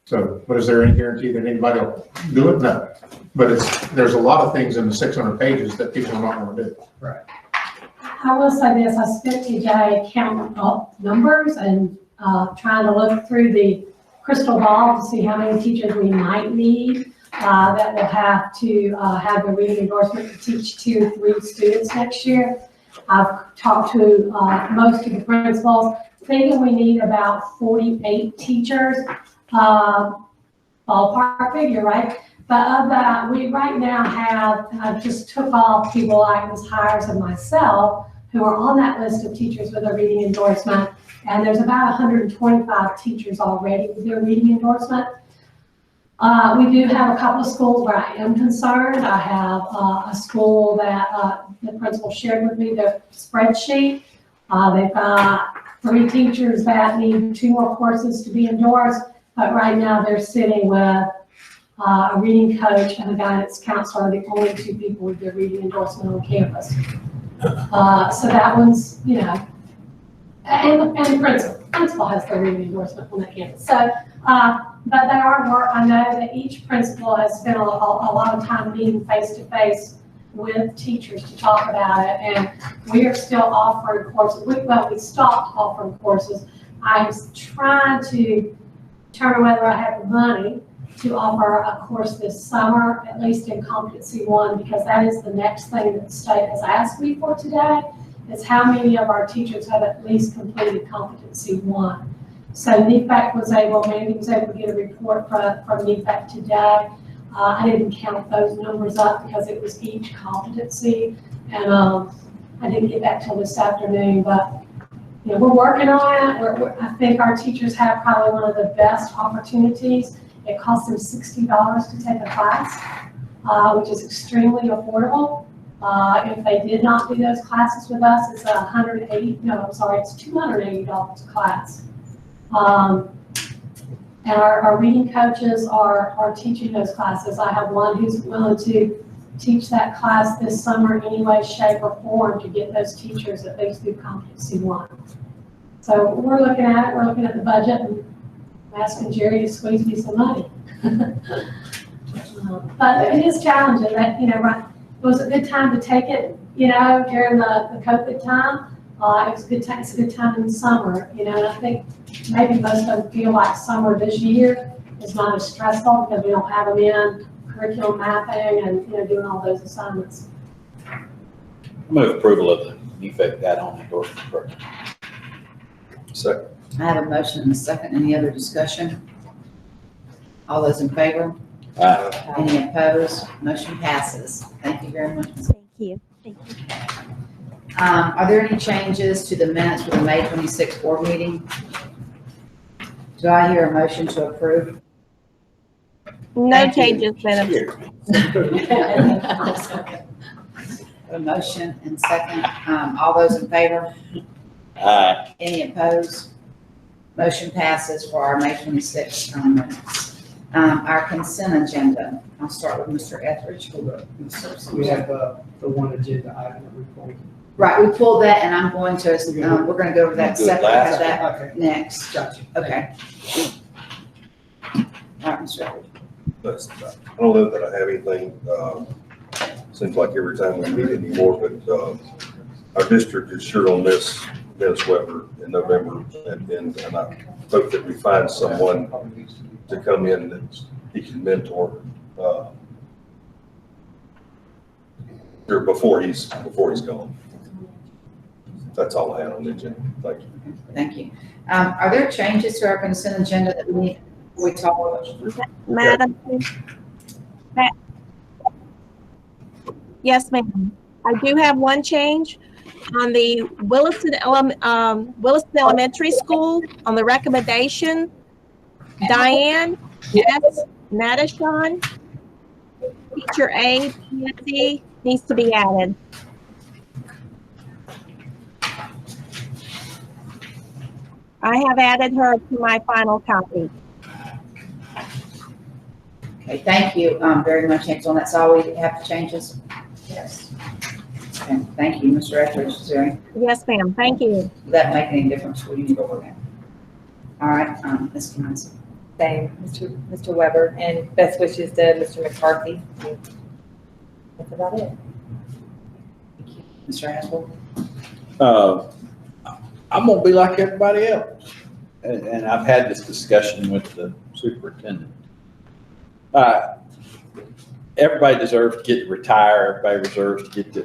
So, but is there any guarantee that anybody will do it? No. But there's a lot of things in the 600 pages that people are not going to do. Right. I will say this, I spent the day counting up numbers and trying to look through the crystal ball to see how many teachers we might need that will have to have the reading endorsement to teach 2 or 3 students next year. I've talked to most of the principals, thinking we need about 48 teachers, ballpark figure, right? But of that, we right now have, and I just took off people like Ms. Hires and myself, who are on that list of teachers with a reading endorsement. And there's about 125 teachers already with their reading endorsement. We do have a couple of schools where I am concerned. I have a school that the principal shared with me the spreadsheet. They've got 3 teachers that need 2 more courses to be endorsed, but right now they're sitting with a reading coach and a guidance counselor, the only 2 people with their reading endorsement on campus. So that one's, you know, and the principal has their reading endorsement on that campus. So, but there are work, I know that each principal has spent a lot of time meeting face-to-face with teachers to talk about it, and we are still offering courses. We stopped offering courses. I was trying to determine whether I have the money to offer a course this summer, at least in Competency 1, because that is the next thing that the state has asked me for today, is how many of our teachers have at least completed Competency 1. So NEFAC was able, Mandy was able to get a report from NEFAC today. I didn't count those numbers up because it was each competency, and I didn't get that till this afternoon, but you know, we're working on it. I think our teachers have probably one of the best opportunities. It costs them $60 to take a class, which is extremely affordable. If they did not do those classes with us, it's it's $280 a class. And our reading coaches are teaching those classes. I have one who's willing to teach that class this summer any way, shape, or form to get those teachers at least through Competency 1. So we're looking at it. We're looking at the budget and asking Jerry to squeeze me some money. But it is challenging. That, you know, right, it was a good time to take it, you know, during the COVID time. It was a good time. It's a good time in the summer, you know, and I think maybe most of them feel like summer this year is not as stressful because we don't have them in curriculum mapping and, you know, doing all those assignments. Move approval of the NEFAC add-on endorsement program. Second. I have a motion and a second. Any other discussion? All those in favor? Aye. Any opposed? Motion passes. Thank you very much. Thank you. Thank you. Are there any changes to the minutes for the May 26th board meeting? Do I hear a motion to approve? No Thank you. changes, Madam. A motion and second. All those in favor? Aye. Any opposed? Motion passes for our May 26th minutes. Our consent agenda. I'll start with Mr. Etheridge. We have the one agenda item that we pulled. Right, we pulled that, and I'm going to, we're going to go over that Do it separate, last. have that Okay, next. gotcha. Okay. All right, Mr. Etheridge. I don't know that I have anything, seems like every time we meet anymore, but, our district is sure on this Dennis Weber in November, and I hope that we find someone to come in that he can mentor, or before he's gone. That's all I had on the agenda. Thank you. Thank you. Are there changes to our consent agenda that we need, we talk about? Madam. Yes, ma'am. I do have one change on the Williston Elementary School on the recommendation. Diane S. Natashon, teacher aide, PSE, needs to be added. I have added her to my final copy. Okay, thank you, very much, Angela. That's all we have to changes? Yes. Okay, thank you, Mr. Etheridge. Is there, Yes, ma'am. Thank you. does that make any difference for you? Okay. All right, Ms. Munson. Same, Mr. Weber, and best wishes to Mr. McCarthy. That's about it. Mr. Haswell? I'm gonna be like everybody else. And I've had this discussion with the superintendent. Everybody deserves to get to retire. Everybody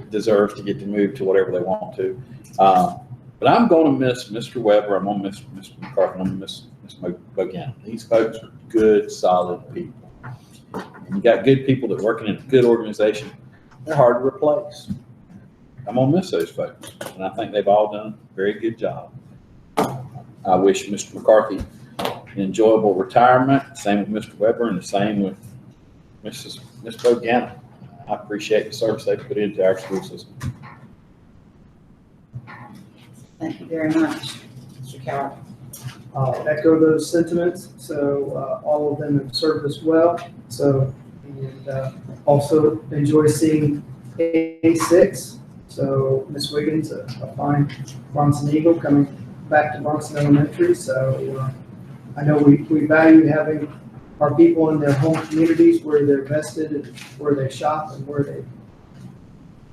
deserves to get to move to whatever they want to. But I'm gonna miss Mr. Weber. I'm gonna miss Mr. McCarthy. I'm gonna miss Ms. Bogan. These folks are good, solid people. And you got good people that are working in a good organization. They're hard to replace. I'm gonna miss those folks, and I think they've all done a very good job. I wish Mr. McCarthy an enjoyable retirement, same with Mr. Weber, and the same with Ms. Bogan. I appreciate the service they put into our school system. Thank you very much. Mr. Coward? Echo those sentiments. So all of them have served us well. So, and also enjoy seeing A6. So Ms. Wiggins, a fine Bronson Eagle coming back to Bronson Elementary. So I know we value having our people in their home communities where they're vested and where they shop and where they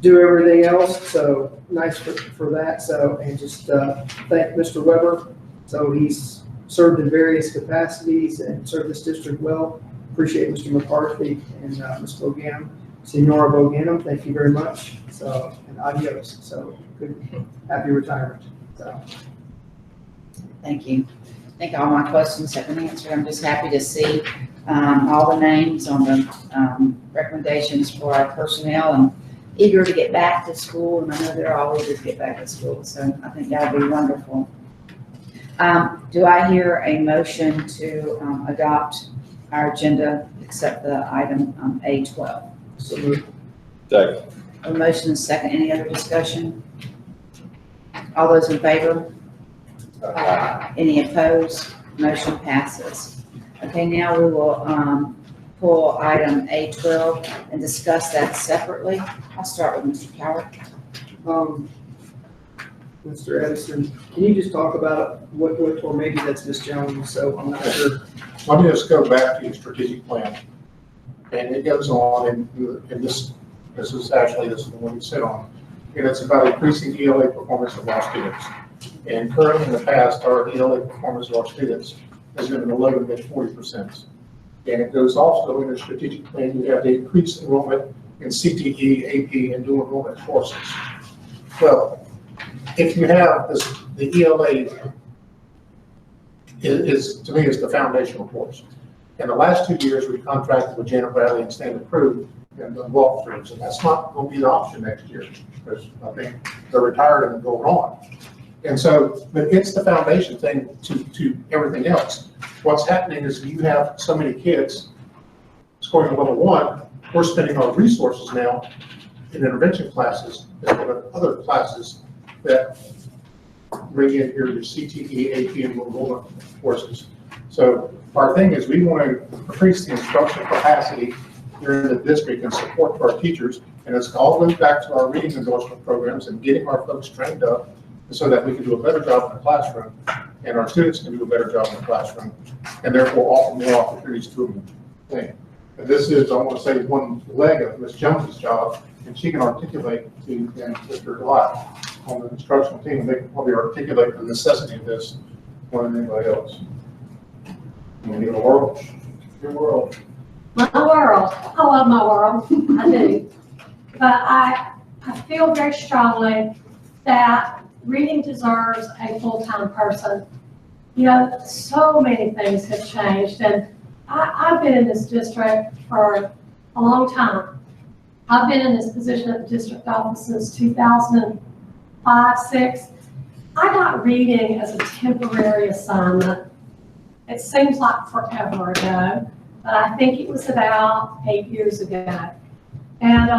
do everything else. So nice for that. So, and just thank Mr. Weber. So he's served in various capacities and served this district well. Appreciate Mr. McCarthy and Ms. Boganum, Senora Boganum. Thank you very much. So, and adios. So good, happy retirement. So. Thank you. I think all my questions have been answered. I'm just happy to see all the names on the recommendations for our personnel and eager to get back to school. And I know they're all eager to get back to school. So I think that'll be wonderful. Do I hear a motion to adopt our agenda except the item A12? Second. A motion is second. Any other discussion? All those in favor? Any opposed? Motion passes. Okay, now we will pull item A12 and discuss that separately. I'll start with Mr. Coward. Mr. Edison, can you just talk about what, or maybe that's Ms. Jones, so I'm not sure. Let me just go back to your strategic plan. And it goes on, and this is actually, this is the one you sit on. And it's about increasing ELA performance of our students. And currently in the past, our ELA performance of our students has been in the low to mid 40%. And it goes also in the strategic plan, you have to increase enrollment in CTE, AP, and dual enrollment courses. Well, if you have this, the ELA is to me, is the foundational course. In the last 2 years, we contracted with Janet Bradley and Standard Proof and done walkthroughs, and that's not going to be the option next year because I think they're retired and going on. And so, but it's the foundation thing to everything else. What's happening is you have so many kids scoring a level 1, we're spending our resources now in intervention classes and other classes that bring in here your CTE, AP, and enrollment courses. So our thing is we want to increase the instructional capacity here in the district and support for our teachers. And it's all goes back to our reading endorsement programs and getting our folks trained up so that we can do a better job in the classroom and our students can do a better job in the classroom and therefore offer more opportunities to them. And this is, I want to say, one leg of Ms. Jones's job, and she can articulate to and Mr. Lott on the instructional team, and they can probably articulate the necessity of this more than anybody else. In your world, your world. My world. I love my world. I do. But I feel very strongly that reading deserves a full-time person. You know, so many things have changed, and I've been in this district for a long time. I've been in this position at the district office since 2005, 6. I got reading as a temporary assignment. It seems like forever ago, but I think it was about 8 years ago. And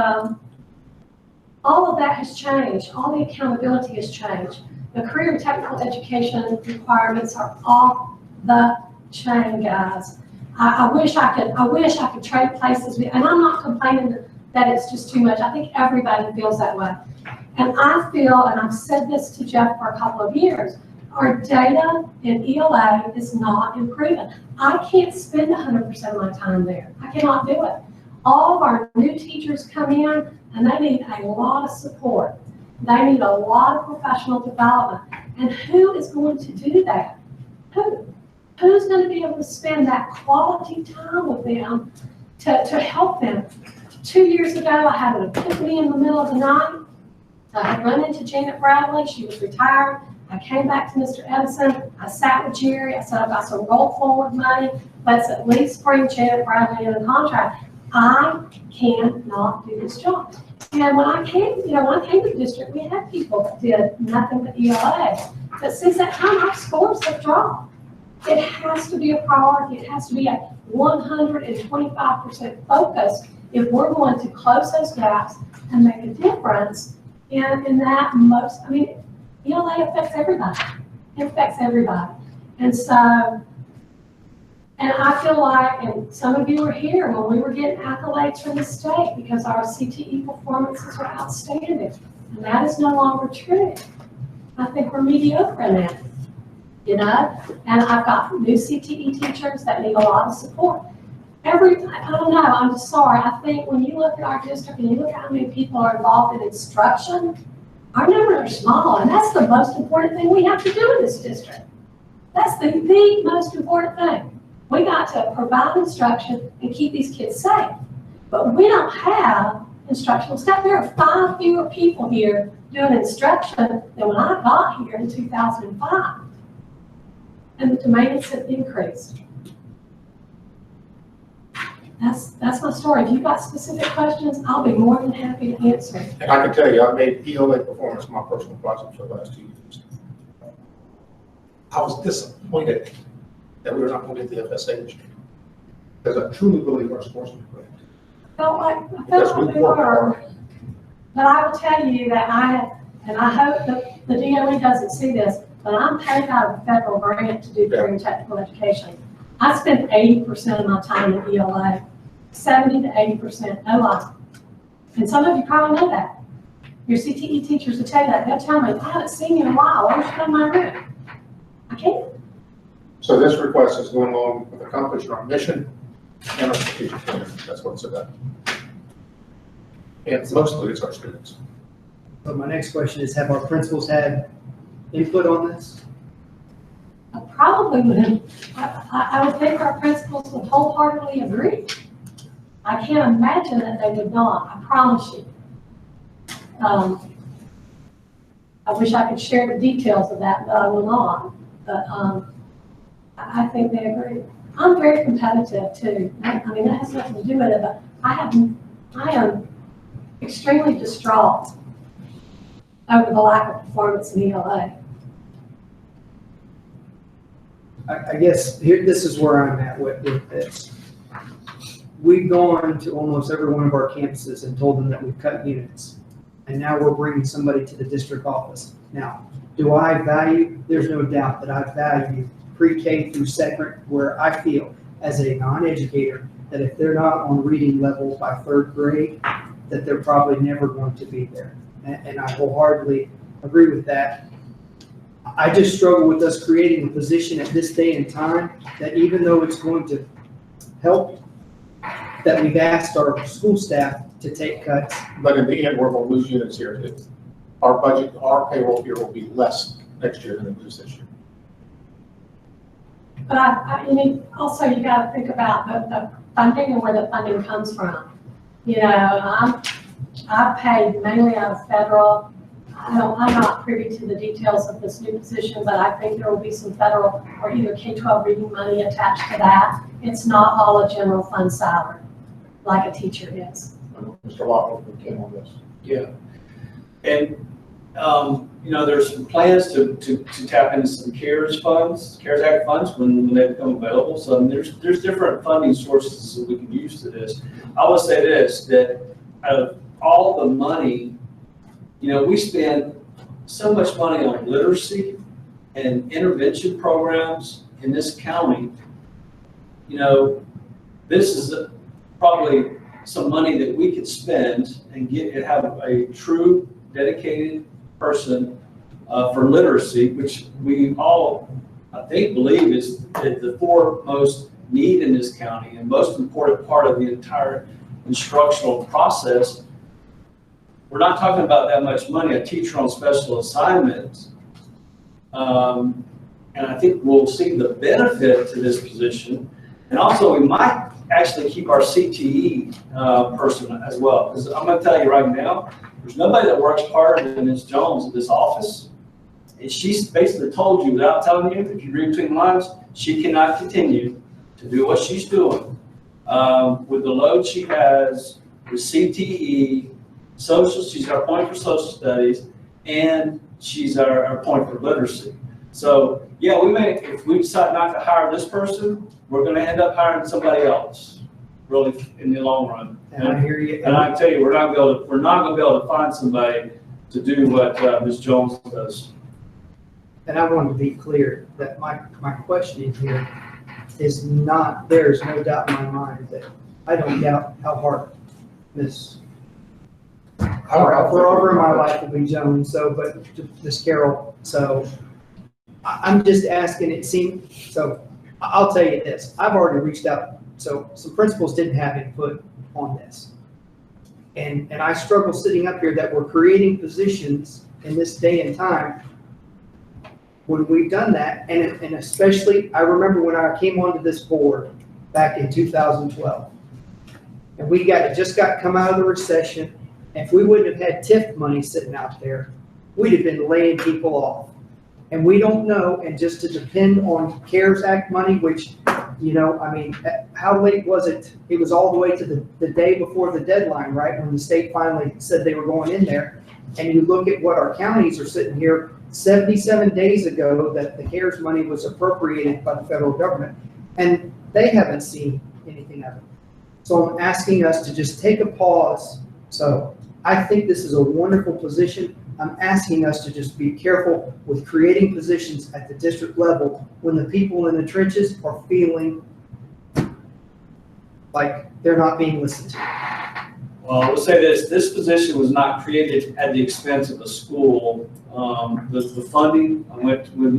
all of that has changed. All the accountability has changed. The career and technical education requirements are off the chain, guys. I wish I could trade places, and I'm not complaining that it's just too much. I think everybody feels that way. And I feel, and I've said this to Jeff for a couple of years, our data in ELA is not improving. I can't spend 100% of my time there. I cannot do it. All of our new teachers come in and they need a lot of support. They need a lot of professional development. And who is going to do that? Who's going to be able to spend that quality time with them to help them? 2 years ago, I had an epiphany in the middle of the night. I had run into Janet Bradley. She was retired. I came back to Mr. Edison. I sat with Jerry. I said, I've got some roll forward money. Let's at least bring Janet Bradley in a contract. I cannot do this job. And when I came to the district, we had people that did nothing but ELA. But since that time, our scores have dropped. It has to be a priority. It has to be a 125% focus if we're going to close those gaps and make a difference in that most, ELA affects everybody. It affects everybody. And so, and I feel like, and some of you were here when we were getting accolades from the state because our CTE performances were outstanding. And that is no longer true. I think we're mediocre in that, and I've got new CTE teachers that need a lot of support. I don't know, I'm just sorry. I think when you look at our district and you look at how many people are involved in instruction, our numbers are small, and that's the most important thing we have to do in this district. That's the most important thing. We got to provide instruction and keep these kids safe. But we don't have instructional staff. There are 5 fewer people here doing instruction than when I got here in 2005. And the demands have increased. That's my story. If you've got specific questions, I'll be more than happy to answer. And I can tell you, I made ELA performance my personal project for the last 2 years. I was disappointed that we were not going to get the FSA this year. Because I truly believe our scores are correct. I felt like we were. But I will tell you that and I hope that the DOE doesn't see this, but I'm paid out of a federal grant to do career technical education. I spend 80% of my time in ELA, 70 to 80%, no lie. And some of you probably know that. Your CTE teachers will tell you that. They'll tell me, I haven't seen you in a while. Why don't you come in my room? I can't. So this request is going along with accomplishing our mission and our strategic plan. That's what it's about. And mostly it's our students. So my next question is, have our principals had input on this? I probably would. I would think our principals would wholeheartedly agree. I can't imagine that they would not. I promise you. I wish I could share the details of that, but I will not. But I think they agree. I'm very competitive too. That has nothing to do with it, but I am extremely distraught over the lack of performance in ELA. I guess this is where I'm at with this. We've gone to almost every one of our campuses and told them that we've cut units. And now we're bringing somebody to the district office. Now, do I value? There's no doubt that I value pre-K through second, where I feel as a non-educator that if they're not on reading level by 3rd grade, that they're probably never going to be there. And I wholeheartedly agree with that. I just struggle with us creating a position at this day and time that even though it's going to help, that we've asked our school staff to take cuts. But in the end, we're going to lose units here. Our budget, our payroll here will be less next year than it was this year. But also you got to think about the funding and where the funding comes from. I paid mainly out of federal. I'm not privy to the details of this new position, but I think there will be some federal or either K-12 reading money attached to that. It's not all a general fund salary like a teacher is. Mr. Lockwood came on this. Yeah. And, there's some plans to tap into some CARES Act funds when they become available. So there's different funding sources that we can use to this. I will say this, that out of all the money, we spend so much money on literacy and intervention programs in this county. this is probably some money that we could spend and have a true dedicated person for literacy, which we all, I think, believe is the foremost need in this county and most important part of the entire instructional process. We're not talking about that much money, a teacher on special assignments. And I think we'll see the benefit to this position. And also we might actually keep our CTE person as well. Because I'm gonna tell you right now, there's nobody that works harder than Ms. Jones at this office. And she's basically told you without telling you, if you read between the lines, she cannot continue to do what she's doing. With the load she has, with CTE, she's our point for social studies, and she's our point for literacy. So yeah, if we decide not to hire this person, we're gonna end up hiring somebody else, really, in the long run. And I hear you. And I can tell you, we're not gonna be able to find somebody to do what Ms. Jones does. And I want to be clear that my question here is not, there is no doubt in my mind that I don't doubt how hard Ms. Forever in my life will be Jones, but Ms. Carroll, so I'm just asking, it seemed, so I'll tell you this, I've already reached out, so some principals didn't have input on this. And I struggle sitting up here that we're creating positions in this day and time when we've done that, and especially, I remember when I came onto this board back in 2012, and we just got come out of the recession, and if we wouldn't have had TIF money sitting out there, we'd have been laying people off. And we don't know, and just to depend on CARES Act money, which, you know, I mean, how late was it? It was all the way to the day before the deadline, right? When the state finally said they were going in there. And you look at what our counties are sitting here, 77 days ago that the CARES money was appropriated by the federal government, and they haven't seen anything of it. So I'm asking us to just take a pause. So I think this is a wonderful position. I'm asking us to just be careful with creating positions at the district level when the people in the trenches are feeling like they're not being listened to. Well, I will say this position was not created at the expense of the school. The funding, I went with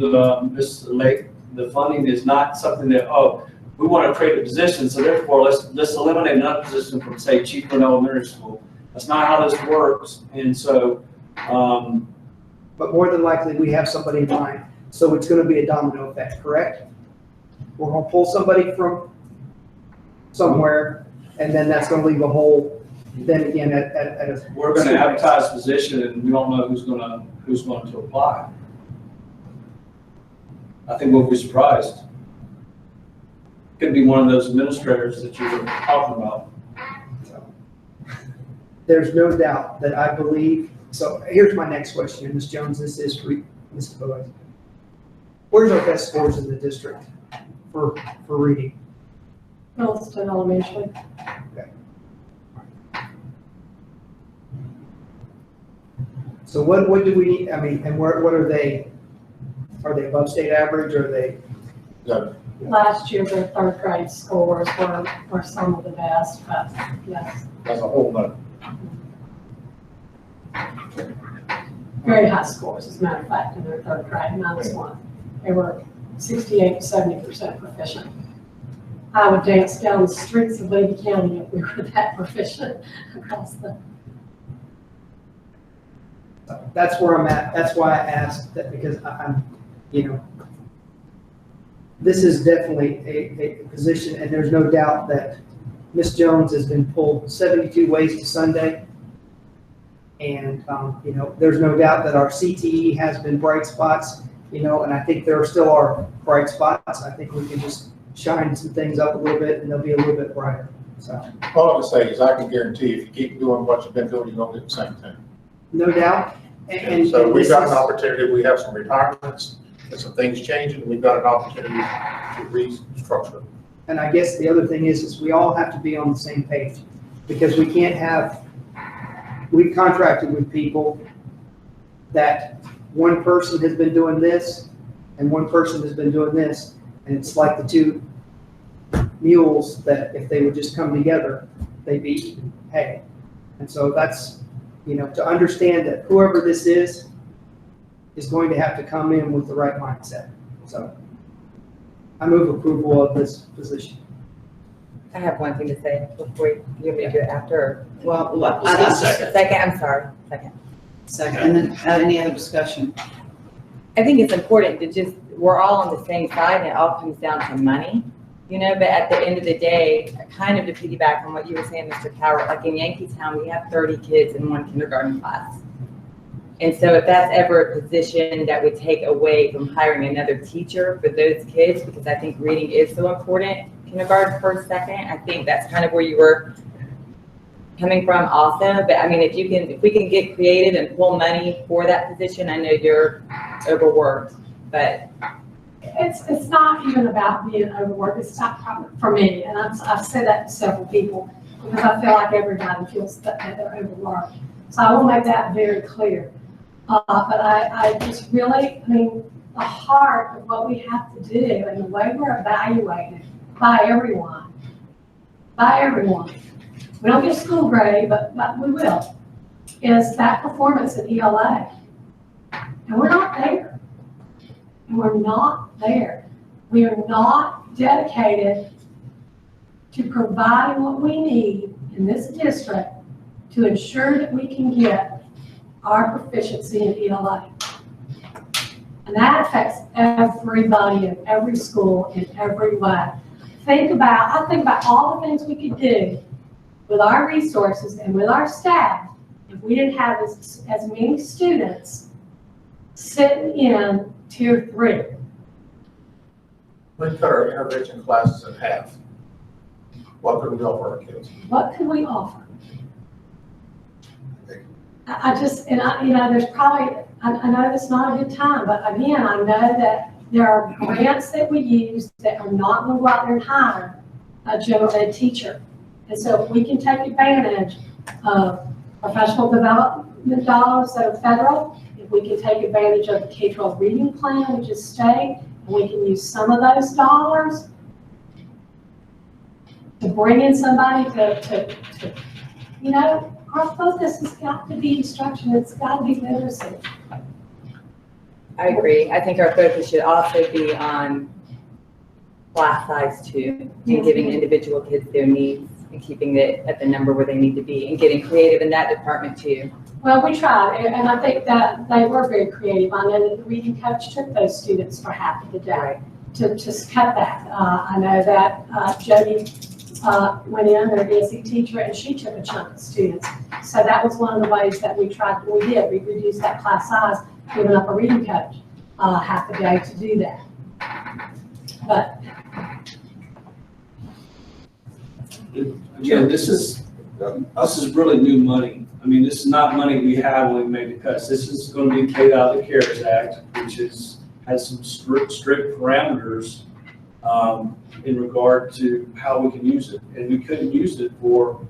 Ms. Lake, the funding is not something that, we want to create a position, so therefore let's eliminate another position from, say, Chiefland Elementary School. That's not how this works. And so, but more than likely we have somebody in mind. So it's going to be a domino effect, correct? We're going to pull somebody from somewhere, and then that's going to leave a hole. Then again, we're going to advertise a position, and we don't know who's going to apply. I think we'll be surprised. Could be one of those administrators that you were talking about. There's no doubt that I believe. So here's my next question, Ms. Jones. This is for Ms. Boyd. Where's our best scores in the district for reading? Williston Elementary. Okay. So what do we need? I mean, and what are they? Are they above state average? Or are they? Yeah. Last year, their third grade scores were some of the best, but yes, That's a whole nother. very high scores, as a matter of fact, in their third grade, -1. They were 68 to 70% proficient. I would dance down the streets of Lady County if we were that proficient across the. That's where I'm at. That's why I asked that, because I'm, you know, this is definitely a position, and there's no doubt that Ms. Jones has been pulled 72 ways to Sunday. And, you know, there's no doubt that our CTE has been bright spots, you know, and I think there still are bright spots. I think we can just shine some things up a little bit and they'll be a little bit brighter. So, All I can say is I can guarantee if you keep doing what you've been doing, you're going to get the same thing. no doubt. And so we've got an opportunity, we have some retirements and some things changing. We've got an opportunity to restructure. And I guess the other thing is we all have to be on the same page, because we can't have, we've contracted with people that one person has been doing this and one person has been doing this, and it's like the two mules that if they would just come together, they'd be eating hay. And so that's, to understand that whoever this is going to have to come in with the right mindset. So I move approval of this position. I have one thing to say before you want me to do it after. Well, Second, I'm sorry, second. second, and then any other discussion? I think it's important to just, we're all on the same side and it all comes down to money, but at the end of the day, kind of to piggyback on what you were saying, Mr. Cowart, like in Yankeetown, we have 30 kids in one kindergarten class. And so if that's ever a position that would take away from hiring another teacher for those kids, because I think reading is so important, kindergarten, first, second, I think that's kind of where you were coming from also. But I mean, if we can get creative and pull money for that position, I know you're overworked, but. It's not even about being overworked. It's not for me, and I've said that to several people because I feel like everybody feels that they're overworked. So I will make that very clear. But I just really, the heart of what we have to do and the way we're evaluated by everyone. We don't get school grade, but we will, is that performance at ELA. And we're not there. We are not dedicated to providing what we need in this district to ensure that we can get our proficiency in ELA. And that affects everybody in every school in every way. I think about all the things we could do with our resources and with our staff if we didn't have as many students sitting in Tier 3. We cut our intervention classes in half. What could we offer our kids? What could we offer? There's probably, I know it's not a good time, but again, I know that there are grants that we use that are not going to go out there and hire a general ed teacher. And so if we can take advantage of professional development dollars that are federal, if we can take advantage of the K-12 reading plan, which is state, and we can use some of those dollars to bring in somebody to our focus has got to be instruction. It's got to be literacy. I agree. I think our focus should also be on class size too, and giving individual kids their needs and keeping it at the number where they need to be and getting creative in that department too. Well, we tried, and I think that they were very creative. I know that the reading coach took those students for half of the day to cut that. I know that Jody went in, their ESE teacher, and she took a chunk of students. So that was one of the ways that we tried. We reduced that class size, giving up a reading coach half a day to do that. But again, this is really new money. This is not money we have when we make the cuts. This is going to be paid out of the CARES Act, which has some strict parameters in regard to how we can use it. And we couldn't use it for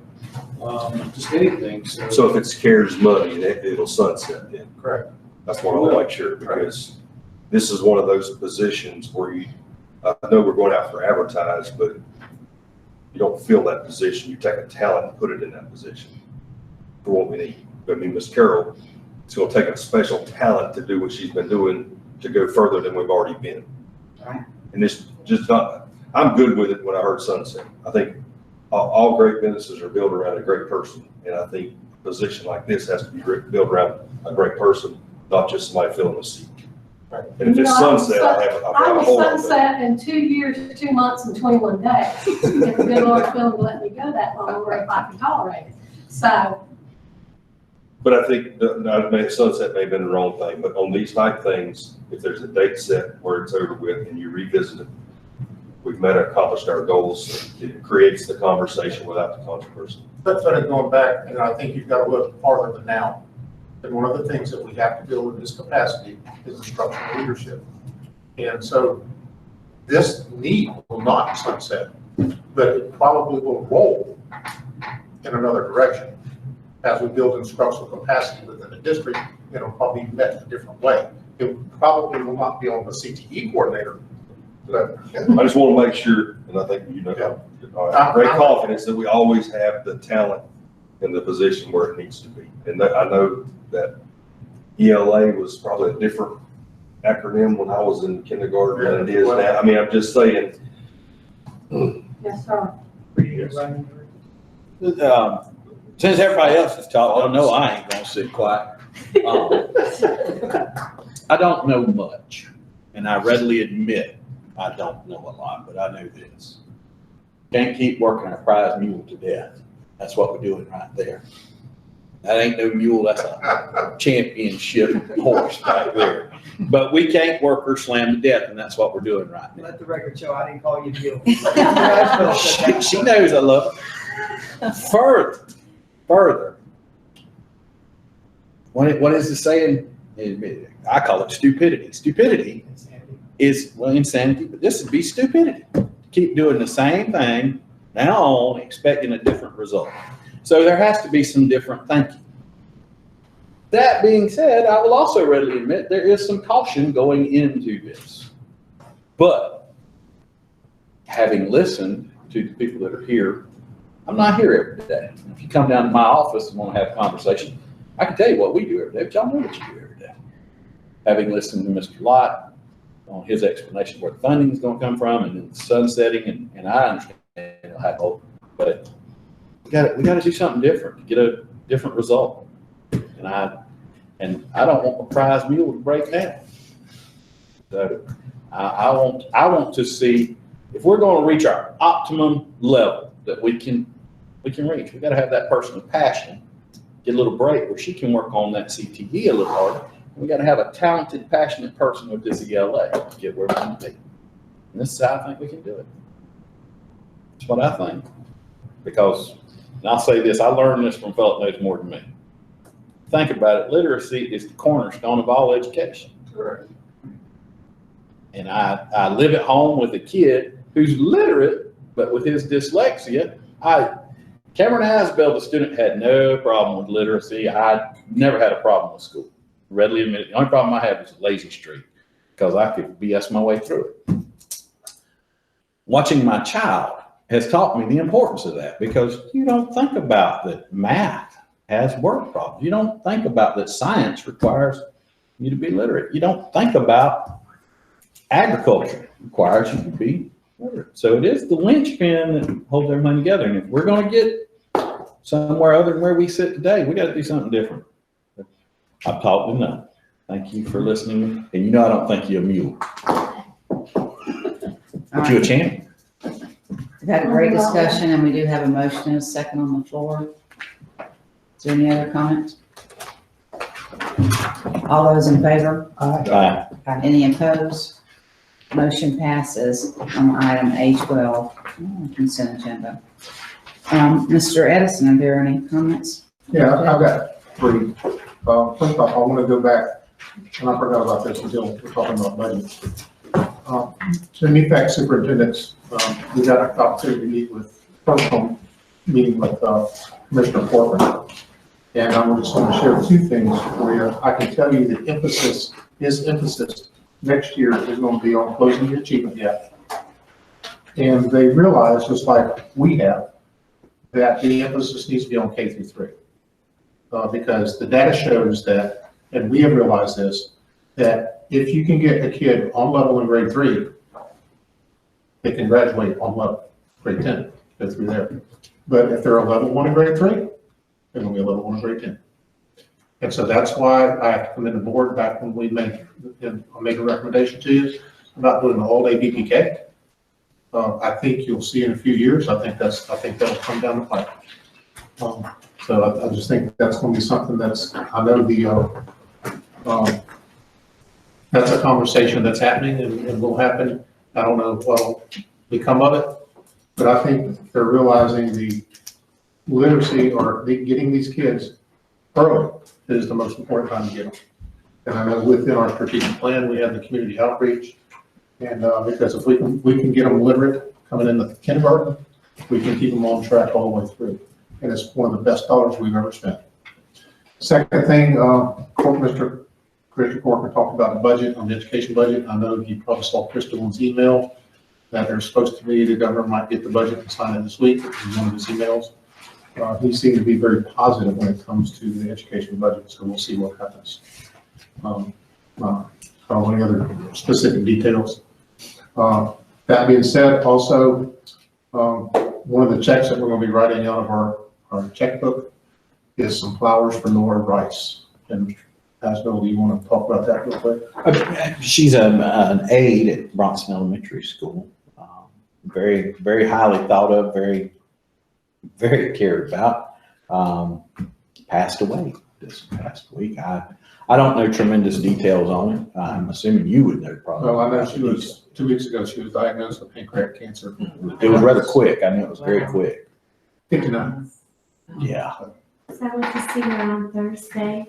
just anything. So if it's CARES money, it'll sunset then. Correct. That's what I want to make sure, because this is one of those positions where I know we're going out for advertise, but you don't fill that position. You take a talent and put it in that position for what we need. Ms. Carroll, it's going to take a special talent to do what she's been doing to go further than we've already been. Right. And it's just not, I'm good with it when I heard sunset. I think all great businesses are built around a great person. And I think a position like this has to be built around a great person, not just somebody filling a seat. Right. And if it's sunset, I was sunset in 2 years, 2 months, and 21 days. If the good Lord's willing to let me go that long, or if I can tolerate it. So. But I think sunset may have been the wrong thing, but on these type things, if there's a date set where it's over with and you revisit it, we've accomplished our goals. It creates the conversation without the controversy. But going back, I think you've got to look farther than now. And one of the things that we have to build in this capacity is instructional leadership. And so this need will not sunset, but it probably will roll in another direction. As we build instructional capacity within the district, it'll probably be met in a different way. It probably will not be on the CTE coordinator I just want to make sure, and I think, you know, I have great confidence that we always have the talent in the position where it needs to be. And I know that ELA was probably a different acronym when I was in kindergarten than it is now. I mean, I'm just saying. Yes, sir. Since everybody else has talked, I know I ain't gonna sit quiet. I don't know much, and I readily admit I don't know a lot, but I know this. Can't keep working a prize mule to death. That's what we're doing right there. That ain't no mule, that's a championship horse right there. But we can't work her slam to death, and that's what we're doing right now. Let the record show, I didn't call you Bill. She knows I love her. Further. What is the saying? I call it stupidity. Stupidity is, well, insanity, but this would be stupidity. Keep doing the same thing, now on, expecting a different result. So there has to be some different thinking. That being said, I will also readily admit there is some caution going into this. But having listened to the people that are here, I'm not here every day. If you come down to my office and want to have a conversation, I can tell you what we do every day, but y'all know what you do every day. Having listened to Mr. Lott on his explanation of where the funding is going to come from and then the sunsetting, and I understand it'll have hope, but we got to do something different to get a different result. And I don't want a prize mule to break down. So I want to see if we're going to reach our optimum level that we can reach. We got to have that person with passion get a little break where she can work on that CTE a little harder. And we got to have a talented, passionate person with this ELA to get where we want to be. And this is how I think we can do it. That's what I think. Because, and I'll say this, I learned this from a fellow that knows more than me. Think about it, literacy is the cornerstone of all education. Correct. And I live at home with a kid who's literate, but with his dyslexia, Cameron Asbell, the student, had no problem with literacy. I never had a problem with school. Readily admit it. The only problem I had was a lazy streak because I could BS my way through it. Watching my child has taught me the importance of that because you don't think about that math has word problems. You don't think about that science requires you to be literate. You don't think about agriculture requires you to be literate. So it is the linchpin that holds everything together. And if we're going to get somewhere other than where we sit today, we got to do something different. I've talked enough. Thank you for listening. And you know I don't think you're a mule. But you're a champion. We've had a great discussion and we do have a motion and a second on the floor. Is there any other comments? All those in favor? Aye. Any opposed? Motion passes on item A12, consent agenda. Mr. Edison, are there any comments? Yeah, I've got three. First off, I want to go back, and I forgot about this until we're talking about budget. To the NEFAC superintendents, we got an opportunity to meet with, personal meeting with Commissioner Portman. And I'm just going to share two things for you. I can tell you that his emphasis next year is going to be on closing the achievement gap. And they realize, just like we have, that the emphasis needs to be on K through 3. Because the data shows that, and we have realized this, that if you can get a kid on level in grade 3, they can graduate on level, grade 10, go through there. But if they're a level 1 in grade 3, they're going to be a level 1 in grade 10. And so that's why I have to come in the board back when I'll make a recommendation to you about doing the whole ABPK. I think you'll see in a few years. I think that'll come down the pipe. So I just think that's going to be something that's, I know that's a conversation that's happening and will happen. I don't know what'll become of it, but I think they're realizing the literacy or getting these kids early is the most important time to get them. And I know within our strategic plan, we have the community outreach. And because if we can get them literate coming in the kindergarten, we can keep them on track all the way through. And it's one of the best dollars we've ever spent. Second thing, Mr. Christian Corcoran talked about the budget, on the education budget. I know you probably saw Crystal's email. that they're supposed to be, the governor might get the budget and sign it this week, in one of his emails. He seemed to be very positive when it comes to the education budget, so we'll see what happens. I don't want any other specific details. That being said, also, one of the checks that we're going to be writing out of our checkbook is some flowers for Nora Rice. And Pascal, do you want to talk about that real quick? She's an aide at Bronson Elementary School. Very, very highly thought of, very, very cared about. Passed away this past week. I don't know tremendous details on it. I'm assuming you would know probably. Well, I know she was, 2 weeks ago, she was diagnosed with pancreatic cancer. It was rather quick. I knew it was very quick. 59. Yeah. So I went to see her on Thursday.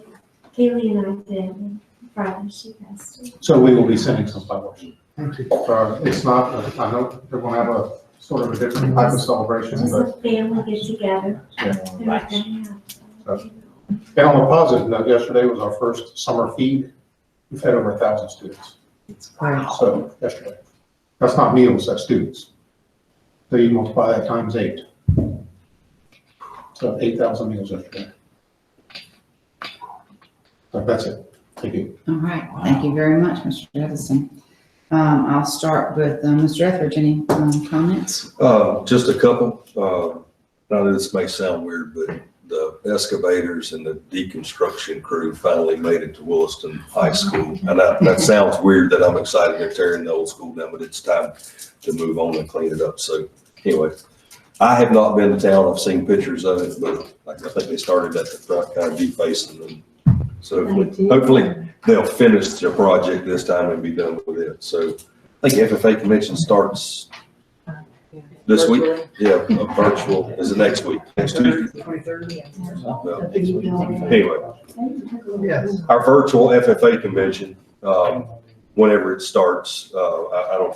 Kaylee and I did. And Friday she passed away. So we will be sending some flowers. It's not, I know they're going to have a sort of a different type of celebration, Just but. a family get together. Yeah. And on a positive note, yesterday was our first summer feed. We've had over 1,000 students. So yesterday, that's not meals, that's students. So you multiply that times 8. So 8,000 meals yesterday. So that's it. Thank you. All right, thank you very much, Mr. Jefferson. I'll start with Mr. Etheridge. Any comments? Just a couple. Now this may sound weird, but the excavators and the deconstruction crew finally made it to Williston High School. And that sounds weird that I'm excited they're tearing the old school down, but it's time to move on and clean it up. So anyway, I have not been to town. I've seen pictures of it, but I think they started at the front, kind of defacing them. So hopefully they'll finish their project this time and be done with it. So I think FFA convention starts this week. Yeah, virtual is the next week, next Tuesday. 23rd. Anyway, Yes. our virtual FFA convention, whenever it starts, I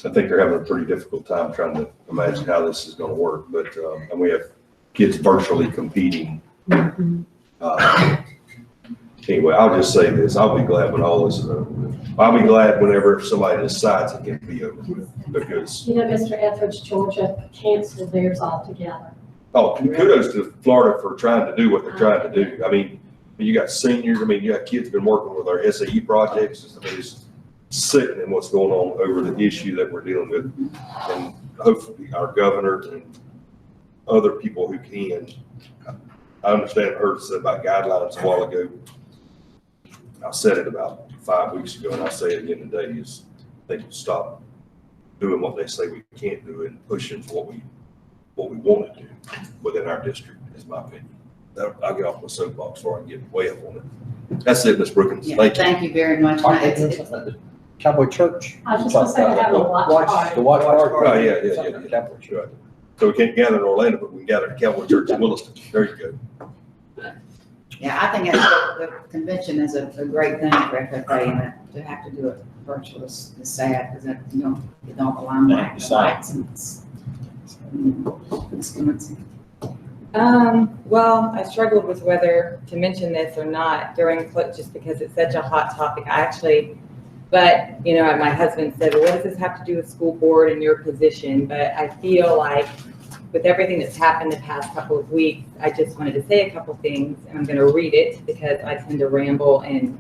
think they're having a pretty difficult time trying to imagine how this is going to work. But and we have kids virtually competing. Anyway, I'll just say this, I'll be glad when all this is over with. I'll be glad whenever somebody decides it can be over with, because, You know, Mr. Etheridge, Georgia canceled theirs altogether. oh, kudos to Florida for trying to do what they're trying to do. I mean, you got seniors, I mean, you got kids been working with our SAE projects. I mean, it's sickening what's going on over the issue that we're dealing with. And hopefully our governor and other people who can, I understand I heard said about guidelines a while ago. I said it about 5 weeks ago, and I'll say it again today, is they can stop doing what they say we can't do and pushing for what we want to do within our district, is my opinion. I'll get off my soapbox before I get way up on it. That's it, Ms. Brookins. Yeah, Thank you. thank you very much. Cowboy Church. I was just gonna say they have a watch party. The watch party. Oh, yeah. Cowboy Church. Right. So we can't gather in Orlando, but we can gather at Cowboy Church in Williston. There you go. Yeah, I think the convention is a great thing for FFA, and to have to do it virtual is sad, because you don't get all the limelight, the lights, and it's expensive. Well, I struggled with whether to mention this or not during, just because it's such a hot topic. But, you know, my husband said, well, what does this have to do with school board and your position? But I feel like with everything that's happened the past couple of weeks, I just wanted to say a couple things, and I'm going to read it because I tend to ramble and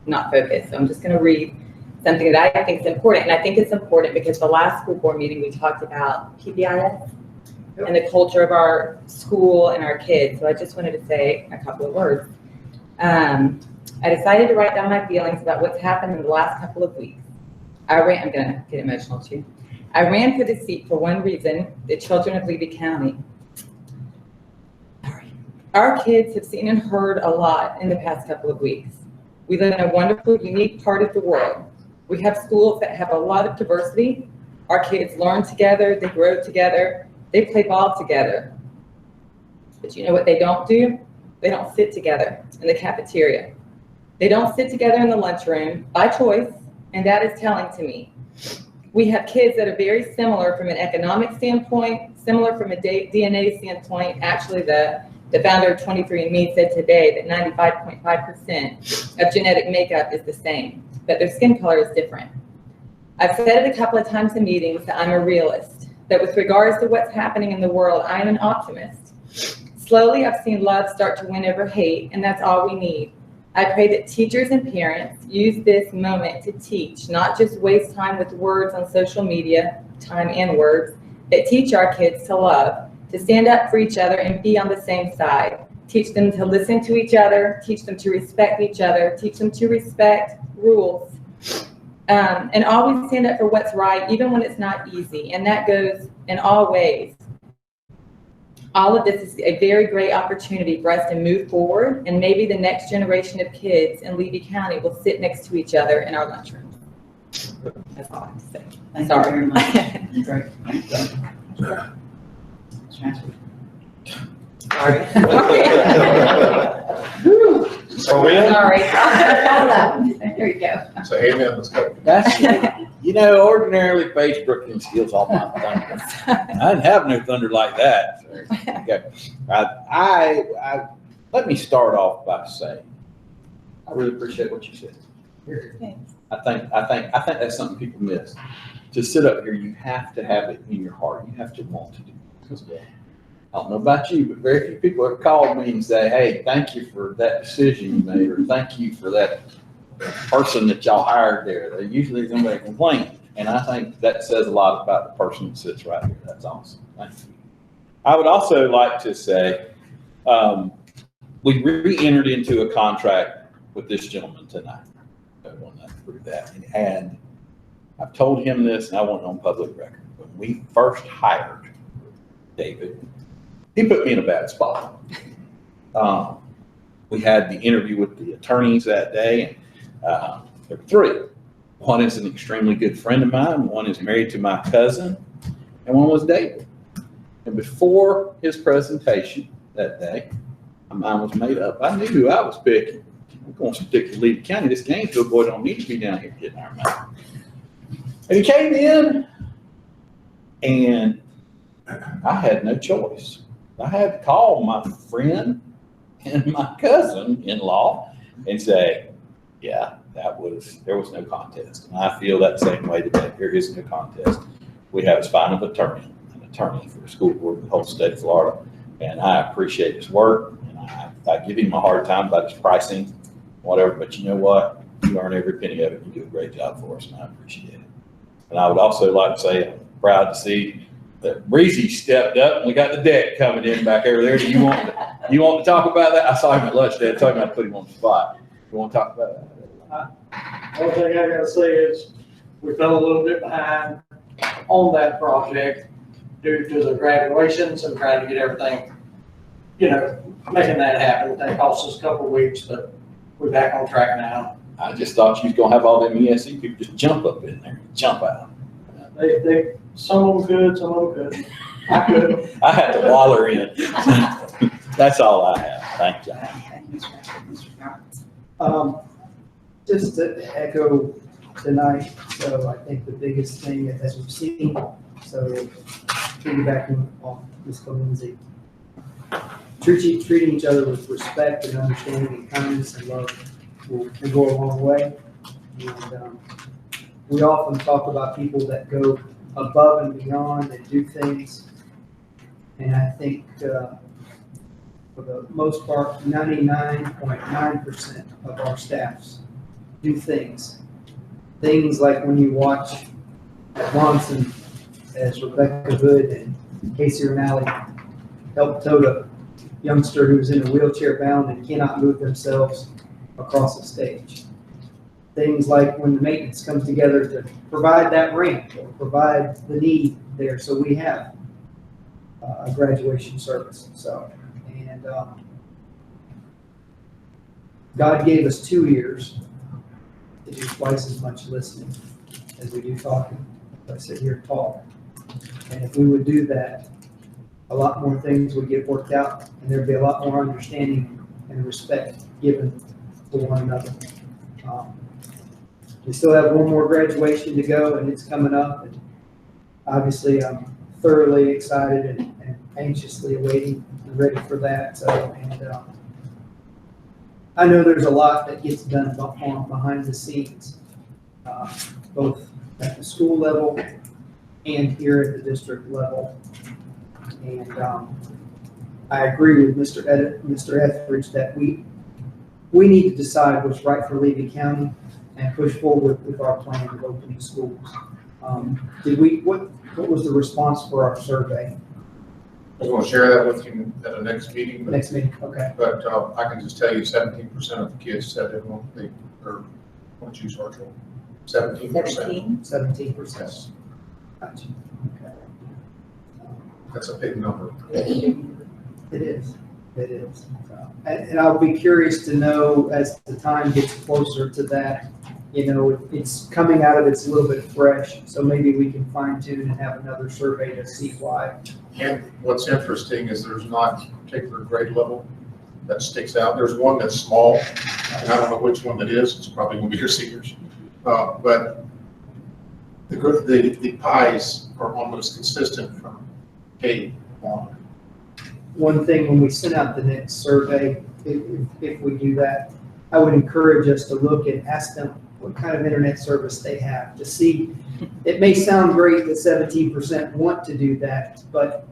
not focus. So I'm just going to read something that I think is important. And I think it's important because the last school board meeting, we talked about PBIS and the culture of our school and our kids. So I just wanted to say a couple of words. I decided to write down my feelings about what's happened in the last couple of weeks. I'm going to get emotional too. I ran for this seat for one reason: the children of Levy County. Our kids have seen and heard a lot in the past couple of weeks. We live in a wonderful, unique part of the world. We have schools that have a lot of diversity. Our kids learn together, they grow together, they play ball together. But you know what they don't do? They don't sit together in the cafeteria. They don't sit together in the lunchroom by choice, and that is telling to me. We have kids that are very similar from an economic standpoint, similar from a DNA standpoint. Actually, the founder of 23andMe said today that 95.5% of genetic makeup is the same, but their skin color is different. I've said it a couple of times in meetings that I'm a realist, that with regards to what's happening in the world, I am an optimist. Slowly, I've seen love start to win over hate, and that's all we need. I pray that teachers and parents use this moment to teach, not just waste time with words on social media, time and words, but teach our kids to love, to stand up for each other and be on the same side. Teach them to listen to each other, teach them to respect each other, teach them to respect rules, and always stand up for what's right, even when it's not easy. And that goes in all ways. All of this is a very great opportunity for us to move forward, and maybe the next generation of kids in Levy County will sit next to each other in our lunchroom. That's all I have to say. Thank Sorry. you very much. Great. Thank you. Sorry. So we in? Sorry. There you go. So amen, let's go. That's, ordinarily Paige Brookings steals all my thunder. I didn't have no thunder like that. So, okay. I let me start off by saying, I really appreciate what you said. Thanks. I think that's something people miss. To sit up here, you have to have it in your heart. You have to want to do it. I don't know about you, but very few people have called me and say, hey, thank you for that decision you made, or thank you for that person that y'all hired there. They usually somebody complaining. And I think that says a lot about the person that sits right here. That's awesome. Thank you. I would also like to say, we re-entered into a contract with this gentleman tonight. I want to prove that. And I've told him this, and I want it on public record. When we first hired David, he put me in a bad spot. We had the interview with the attorneys that day, and there were three. One is an extremely good friend of mine, one is married to my cousin, and one was David. And before his presentation that day, my mind was made up. I knew who I was picking. I'm going to stick to Levy County. This Gainesville boy don't need to be down here getting our money. And he came in, and I had no choice. I had to call my friend and my cousin-in-law and say, yeah, there was no contest. And I feel that same way today. There is no contest. We have a spine of an attorney for the school board in the whole state of Florida. And I appreciate his work. And I give him a hard time about his pricing, whatever, but you know what? You earn every penny of it. You do a great job for us, and I appreciate it. And I would also like to say I'm proud to see that Breezy stepped up and we got the deck coming in back over there. Do you want to talk about that? I saw him at lunch today. I told him I'd put him on the spot. You want to talk about that? One thing I gotta say is we fell a little bit behind on that project due to the graduations and trying to get everything, making that happen. That cost us a couple of weeks, but we're back on track now. I just thought you was gonna have all them ESC people just jump up in there, jump out. They some of them could, some of them couldn't. I could. I had to waller in. That's all I have. Thank you. Thank you, Mr. Roberts. Just to echo tonight, so I think the biggest thing as we've seen, so piggybacking off Ms. Lindsay, treating each other with respect and understanding and kindness and love will go a long way. And we often talk about people that go above and beyond and do things. And I think for the most part, 99.9% of our staffs do things. Things like when you watch at Bronson as Rebecca Hood and Casey O'Malley helped tote a youngster who's in a wheelchair bound and cannot move themselves across the stage. Things like when the maintenance comes together to provide that ramp or provide the need there. So we have a graduation service. So, and God gave us 2 ears to do twice as much listening as we do talking. I sit here and talk. And if we would do that, a lot more things would get worked out, and there'd be a lot more understanding and respect given to one another. We still have one more graduation to go, and it's coming up. And obviously, I'm thoroughly excited and anxiously awaiting and ready for that. So, and I know there's a lot that gets done behind the scenes, both at the school level and here at the district level. And I agree with Mr. Etheridge that we need to decide what's right for Levy County and push forward with our plan of opening schools. What was the response for our survey? I was gonna share that with you at the next meeting, Next meeting, okay. but I can just tell you 17% of the kids said they want to choose virtual. 17%. 17? Yes, Gotcha. Okay. that's a big number. It is. So, and I'll be curious to know as the time gets closer to that, it's coming out of it's a little bit fresh, so maybe we can fine tune and have another survey to see why. And what's interesting is there's not a particular grade level that sticks out. There's one that's small, and I don't know which one that is. It's probably going to be your seniors. But the pies are almost consistent from K on. One thing, when we send out the next survey, if we do that, I would encourage us to look and ask them what kind of internet service they have to see. It may sound great that 17% want to do that, but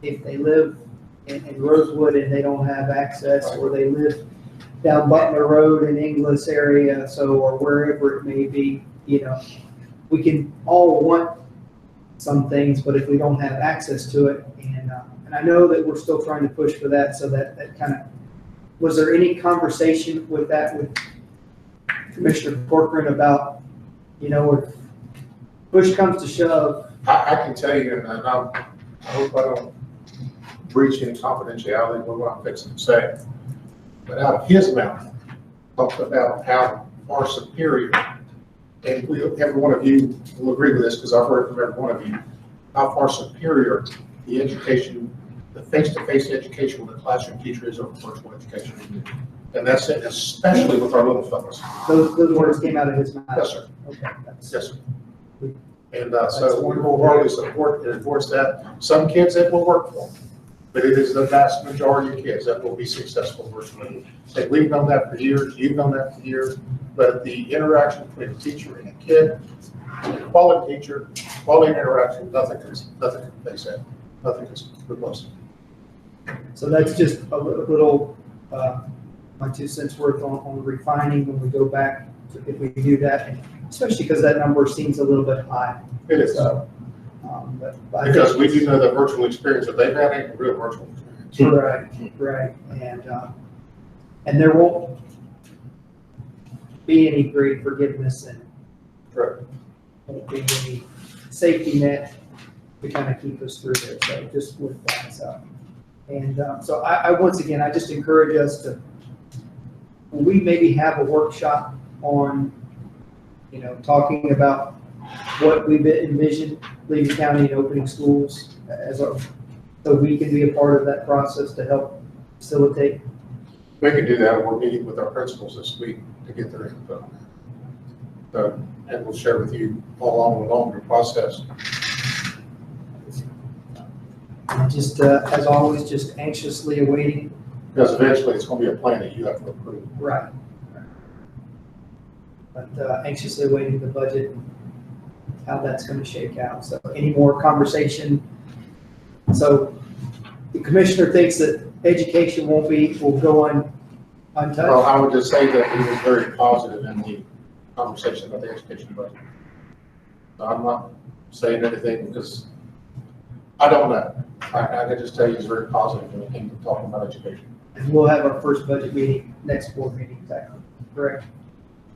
if they live in Rosewood and they don't have access, or they live down Butler Road in Inglis area, or wherever it may be, we can all want some things, but if we don't have access to it, and I know that we're still trying to push for that, so that kind of, was there any conversation with that with Commissioner Corcoran about, if push comes to shove? I can tell you, and I hope I don't breach any confidentiality with what I'm fixing to say, but out of his mouth, talked about how far superior, and every one of you will agree with this because I've heard it from every one of you, how far superior the education, the face-to-face education with a classroom teacher is over virtual education. And that's it, especially with our little fellows. Those words came out of his mouth? Yes, sir. Okay. Yes, sir. And so we wholeheartedly support and enforce that. Some kids it will work for them, but it is the vast majority of kids that will be successful virtually. We've known that for years, you've known that for years, but the interaction between a teacher and a kid, a quality teacher, quality interaction, nothing can replace that. Nothing can replace it. So that's just a little, my 2 cents worth on refining when we go back, if we do that, and especially because that number seems a little bit high. It is. So, but I think- Because we do know that virtual experience that they've had ain't a real virtual experience. Right, and there won't be any great forgiveness and Correct. won't be any safety net to kind of keep us through there, so just with that, so. And so I once again, I just encourage us to, we maybe have a workshop on, talking about what we've envisioned Levy County and opening schools so we can be a part of that process to help facilitate. We can do that. We're meeting with our principals this week to get their input. So, and we'll share with you all along the process. And just, as always, just anxiously awaiting. Because eventually it's going to be a plan that you have to approve. Right. But anxiously awaiting the budget and how that's going to shake out. So any more conversation? So the commissioner thinks that education will go untouched? Well, I would just say that he was very positive in the conversation about the education budget. So I'm not saying anything because I don't know. I can just tell you he's very positive when it came to talking about education. And we'll have our first budget meeting next board meeting, exactly, correct?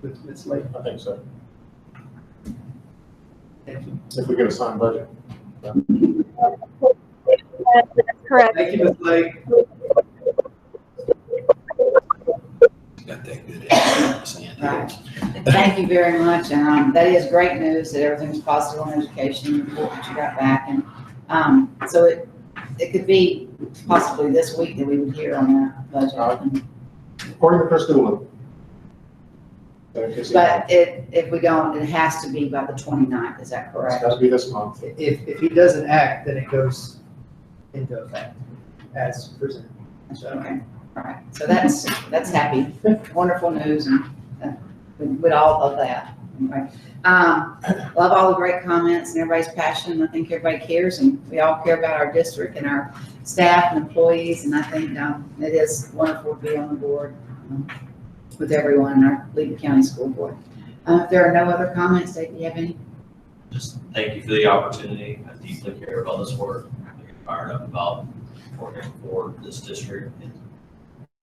With Ms. Lake. I think so. Thank you. If we get a signed budget. Correct. Thank you, Ms. Lake. Got that good Sandy. Right. Thank you very much. That is great news that everything's positive on education, the report that you got back. And so it could be possibly this week that we would hear on that budget. According to Chris Doolin. But if we don't, it has to be by the 29th, is that It's correct? got to be this month. If he doesn't act, then it goes into effect as presented. Okay, all right. So that's happy, wonderful news, and we'd all love that. anyway. Love all the great comments and everybody's passion. I think everybody cares and we all care about our district and our staff and employees. And I think it is wonderful to be on the board with everyone in our Lee County School Board. If there are no other comments, Dave, do you have any? Just thank you for the opportunity. I deeply care about this work. I get fired up about working for this district and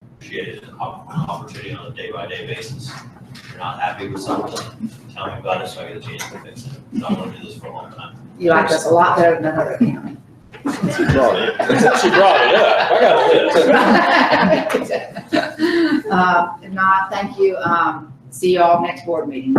appreciate an opportunity on a day-by-day basis. If you're not happy with something, tell me about it so I get a chance to fix it. I want to do this for a long time. You like us a lot better than another county. She brought it up. I got a list. If not, thank you. See you all next board meeting.